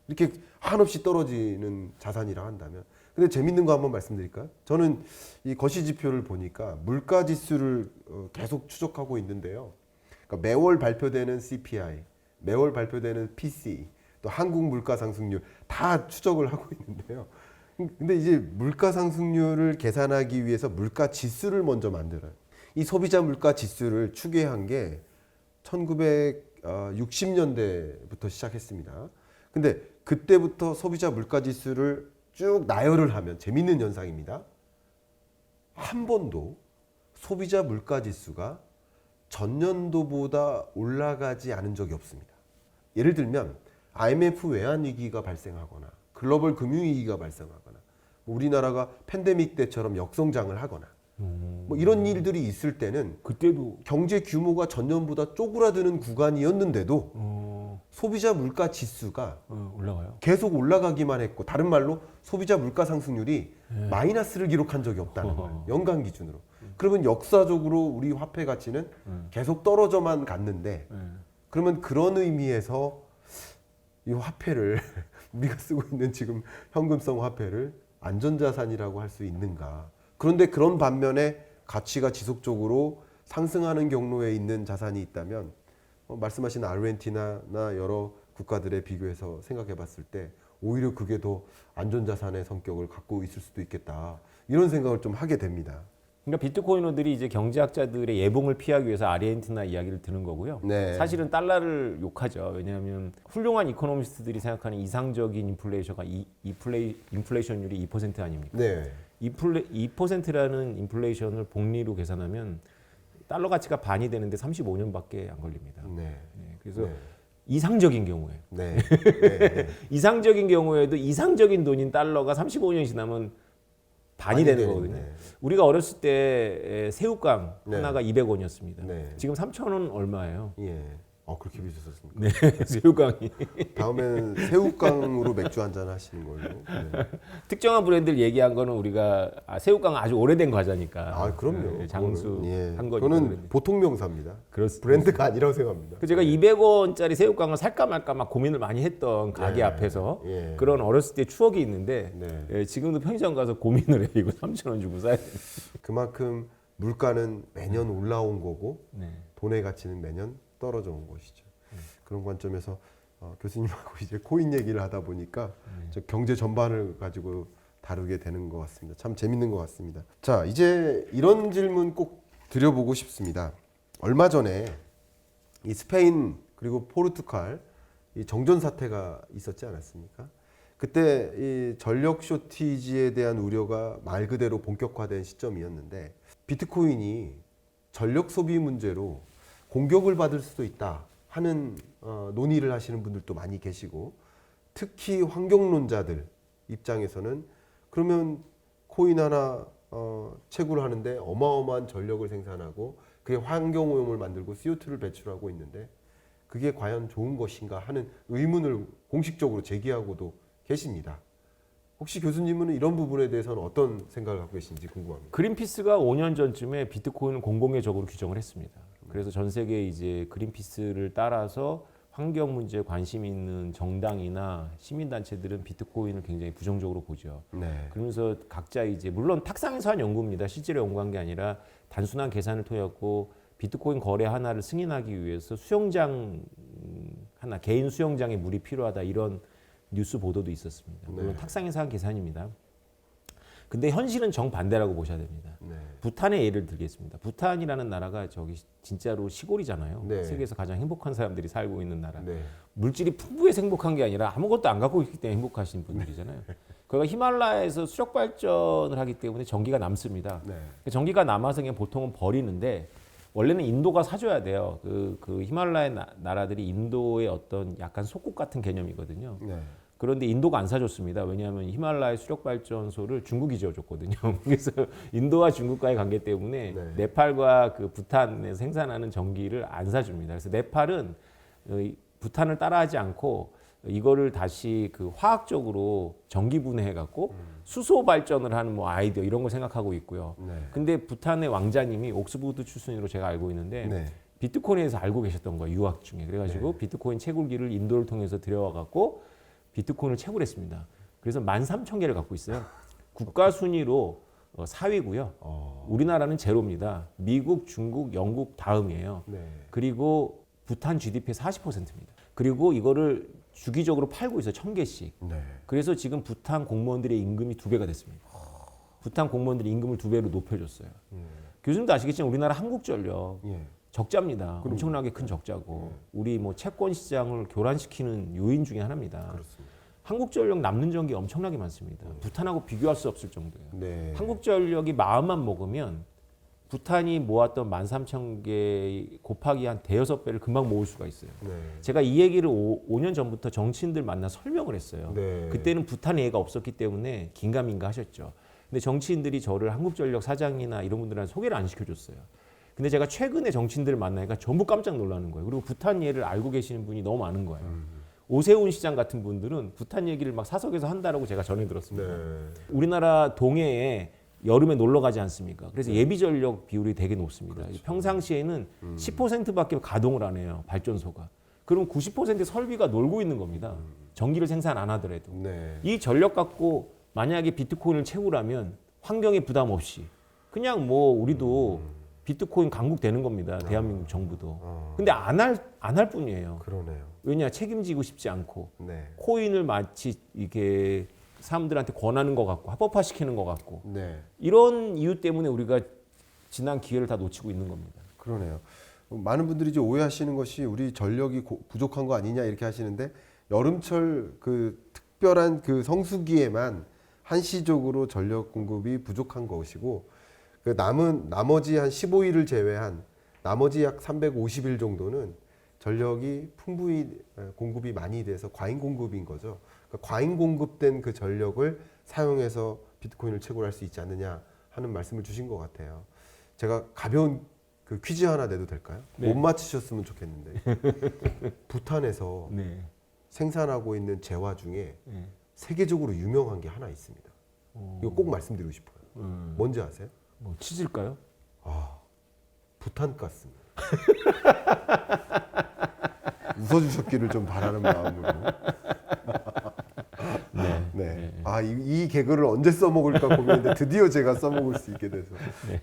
이렇게 한없이 떨어지는 자산이라 한다면. 근데 재밌는 거 한번 말씀드릴까요? 저는 이 거시지표를 보니까 물가지수를 계속 추적하고 있는데요. 그러니까 매월 발표되는 CPI, 매월 발표되는 PCE, 또 한국 물가 상승률 다 추적을 하고 있는데요. 근데 이제 물가 상승률을 계산하기 위해서 물가 지수를 먼저 만들어요. 이 소비자 물가 지수를 추계한 게 1960년대부터 시작했습니다. 근데 그때부터 소비자 물가 지수를 쭉 나열을 하면 재밌는 현상입니다. 한 번도 소비자 물가 지수가 전년도보다 올라가지 않은 적이 없습니다. 예를 들면 IMF 외환 위기가 발생하거나 글로벌 금융 위기가 발생하거나 우리나라가 팬데믹 때처럼 역성장을 하거나 뭐 이런 일들이 있을 때는 그때도 경제 규모가 전년보다 쪼그라드는 구간이었는데도 소비자 물가 지수가 올라가요. 계속 올라가기만 했고 다른 말로 소비자 물가 상승률이 마이너스를 기록한 적이 없다는 거예요. 연간 기준으로. 그러면 역사적으로 우리 화폐 가치는 계속 떨어져만 갔는데 그러면 그런 의미에서 이 화폐를 우리가 쓰고 있는 지금 현금성 화폐를 안전자산이라고 할 수 있는가. 그런데 그런 반면에 가치가 지속적으로 상승하는 경로에 있는 자산이 있다면 말씀하신 아르헨티나나 여러 국가들에 비교해서 생각해 봤을 때 오히려 그게 더 안전자산의 성격을 갖고 있을 수도 있겠다. 이런 생각을 좀 하게 됩니다. 그러니까 비트코이너들이 이제 경제학자들의 예봉을 피하기 위해서 아르헨티나 이야기를 드는 거고요. 네. 사실은 달러를 욕하죠. 왜냐하면 훌륭한 이코노미스트들이 생각하는 이상적인 인플레이션율이 2% 아닙니까? 네. 2%라는 인플레이션을 복리로 계산하면 달러 가치가 반이 되는데 35년밖에 안 걸립니다. 네. 네, 그래서 네. 이상적인 경우에 네. 네. 이상적인 경우에도 이상적인 돈인 달러가 35년이 지나면 반이 되는 거거든요. 네. 우리가 어렸을 때 새우깡 네. 하나가 200원이었습니다. 네. 지금 3,000원 얼마예요? 예. 그렇게 비싸졌습니까? 네, 새우깡이. 다음엔 새우깡으로 맥주 한잔 하시는 걸로. 네. 특정한 브랜드를 얘기한 거는 우리가 새우깡은 아주 오래된 과자니까. 그럼요. 네, 장수 그거는, 예. 한 거니까. 저는 보통 명사입니다. 그렇습니다. 브랜드가 아니라고 생각합니다. 그 제가 200원짜리 새우깡을 살까 말까 막 고민을 많이 했던 가게 예. 앞에서 예. 그런 어렸을 때 추억이 있는데 네. 예, 지금도 편의점 가서 고민을 해. 이거 3,000원 주고 사야 돼. 그만큼 물가는 매년 올라온 거고 네. 돈의 가치는 매년 떨어져 온 것이죠. 그런 관점에서 교수님하고 이제 코인 얘기를 하다 보니까 저 경제 전반을 가지고 다루게 되는 것 같습니다. 참 재밌는 것 같습니다. 자, 이제 이런 질문 꼭 드려보고 싶습니다. 얼마 전에 이 스페인 그리고 포르투갈 이 정전 사태가 있었지 않았습니까? 그때 이 전력 쇼티지에 대한 우려가 말 그대로 본격화된 시점이었는데 비트코인이 전력 소비 문제로 공격을 받을 수도 있다 하는 논의를 하시는 분들도 많이 계시고 특히 환경론자들 입장에서는 그러면 코인 하나 채굴을 하는데 어마어마한 전력을 생산하고 그게 환경오염을 만들고 CO2를 배출하고 있는데 그게 과연 좋은 것인가 하는 의문을 공식적으로 제기하고도 계십니다. 혹시 교수님은 이런 부분에 대해서는 어떤 생각을 갖고 계신지 궁금합니다. 그린피스가 5년 전쯤에 비트코인을 공공의 적으로 규정을 했습니다. 그래서 전 세계 이제 그린피스를 따라서 환경 문제에 관심 있는 정당이나 시민단체들은 비트코인을 굉장히 부정적으로 보죠. 네. 그러면서 각자 이제 물론 탁상에서 한 연구입니다. 실제로 연구한 게 아니라 단순한 계산을 통해갖고 비트코인 거래 하나를 승인하기 위해서 수영장 하나 개인 수영장에 물이 필요하다 이런 뉴스 보도도 있었습니다. 물론 네. 탁상에서 한 계산입니다. 근데 현실은 정반대라고 보셔야 됩니다. 네. 부탄의 예를 들겠습니다. 부탄이라는 나라가 저기 진짜로 시골이잖아요. 네. 세계에서 가장 행복한 사람들이 살고 있는 나라. 네. 물질이 풍부해서 행복한 게 아니라 아무것도 안 갖고 있기 때문에 행복하신 분들이잖아요. 거기가 히말라야에서 수력 발전을 하기 때문에 전기가 남습니다. 네. 전기가 남아서 그냥 보통은 버리는데 원래는 인도가 사줘야 돼요. 그 히말라야 나라들이 인도의 어떤 약간 속국 같은 개념이거든요. 네. 그런데 인도가 안 사줬습니다. 왜냐하면 히말라야 수력발전소를 중국이 지어줬거든요. 그래서 인도와 중국과의 관계 때문에 네. 네팔과 그 부탄에서 생산하는 전기를 안 사줍니다. 그래서 네팔은 부탄을 따라하지 않고 이거를 다시 그 화학적으로 전기 분해해 갖고 수소 발전을 하는 뭐 아이디어 이런 걸 생각하고 있고요. 네. 근데 부탄의 왕자님이 옥스포드 출신으로 제가 알고 있는데 네. 비트코인에서 알고 계셨던 거예요. 유학 중에. 그래가지고 비트코인 채굴기를 인도를 통해서 들여와 갖고 비트코인을 채굴했습니다. 그래서 13,000개를 갖고 있어요. 국가 순위로 4위고요. 우리나라는 제로입니다. 미국, 중국, 영국 다음이에요. 네. 그리고 부탄 GDP의 40%입니다. 그리고 이거를 주기적으로 팔고 있어요. 1,000개씩. 네. 그래서 지금 부탄 공무원들의 임금이 2배가 됐습니다. 부탄 공무원들이 임금을 2배로 높여줬어요. 교수님도 아시겠지만 우리나라 한국전력 예. 적자입니다. 엄청나게 큰 적자고 우리 뭐 채권 시장을 교란시키는 요인 중에 하나입니다. 그렇습니다. 한국전력 남는 전기 엄청나게 많습니다. 부탄하고 비교할 수 없을 정도예요. 네. 한국전력이 마음만 먹으면 부탄이 모았던 13,000개 곱하기 한 대여섯 배를 금방 모을 수가 있어요. 네. 제가 이 얘기를 5년 전부터 정치인들 만나 설명을 했어요. 네. 그때는 부탄 얘기가 없었기 때문에 긴가민가 하셨죠. 근데 정치인들이 저를 한국전력 사장이나 이런 분들한테 소개를 안 시켜줬어요. 근데 제가 최근에 정치인들을 만나니까 전부 깜짝 놀라는 거예요. 그리고 부탄 예를 알고 계시는 분이 너무 많은 거예요. 오세훈 시장 같은 분들은 부탄 얘기를 막 사석에서 한다라고 제가 전해 들었습니다. 네. 우리나라 동해에 여름에 놀러 가지 않습니까? 그래서 예비 전력 비율이 되게 높습니다. 그렇죠. 평상시에는 10%밖에 가동을 안 해요. 발전소가. 그럼 90% 설비가 놀고 있는 겁니다. 전기를 생산 안 하더라도. 네. 이 전력 갖고 만약에 비트코인을 채우라면 환경에 부담 없이 그냥 뭐 우리도 비트코인 강국되는 겁니다. 대한민국 정부도. 근데 안 할 뿐이에요. 그러네요. 왜냐? 책임지고 싶지 않고 네. 코인을 마치 이게 사람들한테 권하는 것 같고 합법화시키는 것 같고 네. 이런 이유 때문에 우리가 지난 기회를 다 놓치고 있는 겁니다. 그러네요. 많은 분들이 이제 오해하시는 것이 우리 전력이 부족한 거 아니냐 이렇게 하시는데 여름철 그 특별한 그 성수기에만 한시적으로 전력 공급이 부족한 것이고 그 나머지 한 15일을 제외한 나머지 약 350일 정도는 전력이 풍부히 공급이 많이 돼서 과잉 공급인 거죠. 그러니까 과잉 공급된 그 전력을 사용해서 비트코인을 채굴할 수 있지 않느냐 하는 말씀을 주신 것 같아요. 제가 가벼운 그 퀴즈 하나 내도 될까요? 네. 못 맞히셨으면 좋겠는데 부탄에서 네. 생산하고 있는 재화 중에 네. 세계적으로 유명한 게 하나 있습니다. 이거 꼭 말씀드리고 싶어요. 뭔지 아세요? 뭐 치즈일까요? 부탄가스입니다. 웃어주셨기를 좀 바라는 마음으로. 네. 네. 이 개그를 언제 써먹을까 고민했는데 드디어 제가 써먹을 수 있게 돼서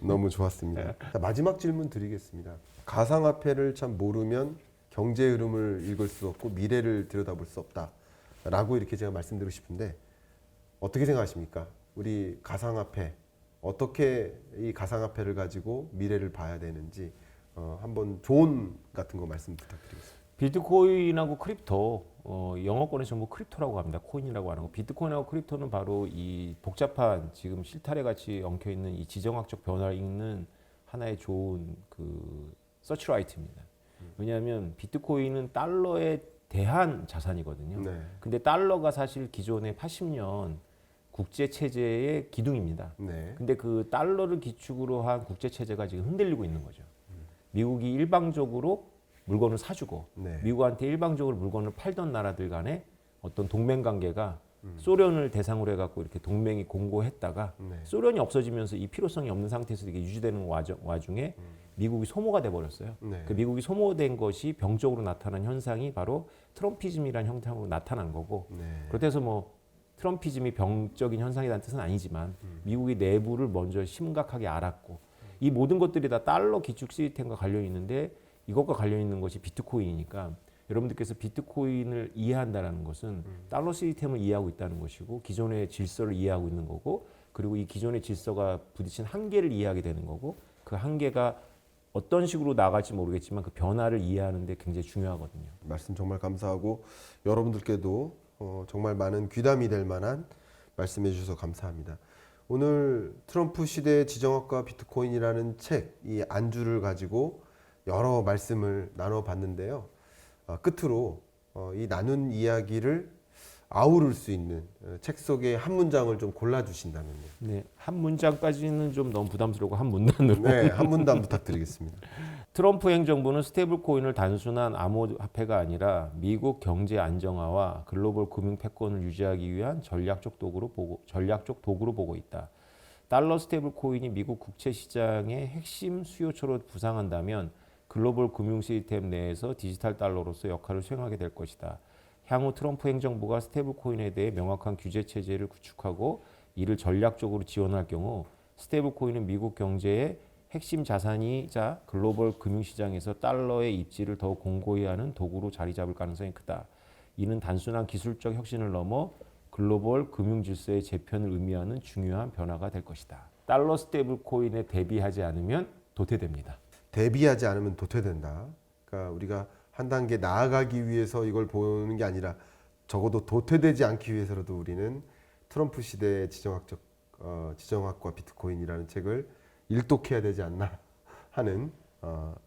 너무 좋았습니다. 자, 마지막 질문 드리겠습니다. 가상화폐를 참 모르면 경제 흐름을 읽을 수 없고 미래를 들여다볼 수 없다라고 이렇게 제가 말씀드리고 싶은데 어떻게 생각하십니까? 우리 가상화폐 어떻게 이 가상화폐를 가지고 미래를 봐야 되는지 한번 조언 같은 거 말씀 부탁드리겠습니다. 비트코인하고 크립토 영어권에 전부 크립토라고 합니다. 코인이라고 하는 거. 비트코인하고 크립토는 바로 이 복잡한 지금 실타래 같이 엉켜 있는 이 지정학적 변화를 읽는 하나의 좋은 그 서치라이트입니다. 왜냐하면 비트코인은 달러에 대한 자산이거든요. 네. 근데 달러가 사실 기존의 80년 국제 체제의 기둥입니다. 네. 근데 그 달러를 기축으로 한 국제 체제가 지금 흔들리고 있는 거죠. 미국이 일방적으로 물건을 사주고 네. 미국한테 일방적으로 물건을 팔던 나라들 간에 어떤 동맹 관계가 소련을 대상으로 해갖고 이렇게 동맹이 공고했다가 네. 소련이 없어지면서 이 필요성이 없는 상태에서 이게 유지되는 와중에 미국이 소모가 돼버렸어요. 네. 그 미국이 소모된 것이 병적으로 나타난 현상이 바로 트럼피즘이라는 형태로 나타난 거고 네. 그렇다고 해서 뭐 트럼피즘이 병적인 현상이라는 뜻은 아니지만 미국이 내부를 먼저 심각하게 알았고 이 모든 것들이 다 달러 기축 시스템과 관련이 있는데 이것과 관련 있는 것이 비트코인이니까 여러분들께서 비트코인을 이해한다는 것은 달러 시스템을 이해하고 있다는 것이고 기존의 질서를 이해하고 있는 거고 그리고 이 기존의 질서가 부딪힌 한계를 이해하게 되는 거고 그 한계가 어떤 식으로 나갈지 모르겠지만 그 변화를 이해하는 데 굉장히 중요하거든요. 말씀 정말 감사하고 여러분들께도 정말 많은 귀담이 될 만한 말씀해 주셔서 감사합니다. 오늘 트럼프 시대의 지정학과 비트코인이라는 책, 이 안주를 가지고 여러 말씀을 나눠봤는데요. 끝으로 이 나눈 이야기를 아우를 수 있는 책 속의 한 문장을 좀 골라주신다면요. 네, 한 문장까지는 좀 너무 부담스럽고 한 문단으로. 네, 한 문단 부탁드리겠습니다. 트럼프 행정부는 스테이블 코인을 단순한 암호화폐가 아니라 미국 경제 안정화와 글로벌 금융 패권을 유지하기 위한 전략적 도구로 보고 있다. 달러 스테이블 코인이 미국 국채 시장의 핵심 수요처로 부상한다면 글로벌 금융 시스템 내에서 디지털 달러로서 역할을 수행하게 될 것이다. 향후 트럼프 행정부가 스테이블 코인에 대해 명확한 규제 체제를 구축하고 이를 전략적으로 지원할 경우 스테이블 코인은 미국 경제의 핵심 자산이자 글로벌 금융시장에서 달러의 입지를 더욱 공고히 하는 도구로 자리 잡을 가능성이 크다. 이는 단순한 기술적 혁신을 넘어 글로벌 금융 질서의 재편을 의미하는 중요한 변화가 될 것이다. 달러 스테이블 코인에 대비하지 않으면 도태됩니다. 대비하지 않으면 도태된다. 그러니까 우리가 한 단계 나아가기 위해서 이걸 보는 게 아니라 적어도 도태되지 않기 위해서라도 우리는 트럼프 시대의 지정학과 비트코인이라는 책을 일독해야 되지 않나 하는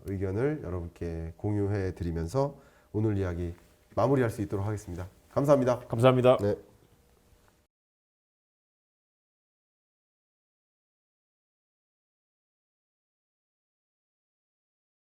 의견을 여러분께 공유해 드리면서 오늘 이야기 마무리할 수 있도록 하겠습니다. 감사합니다. 감사합니다. 네.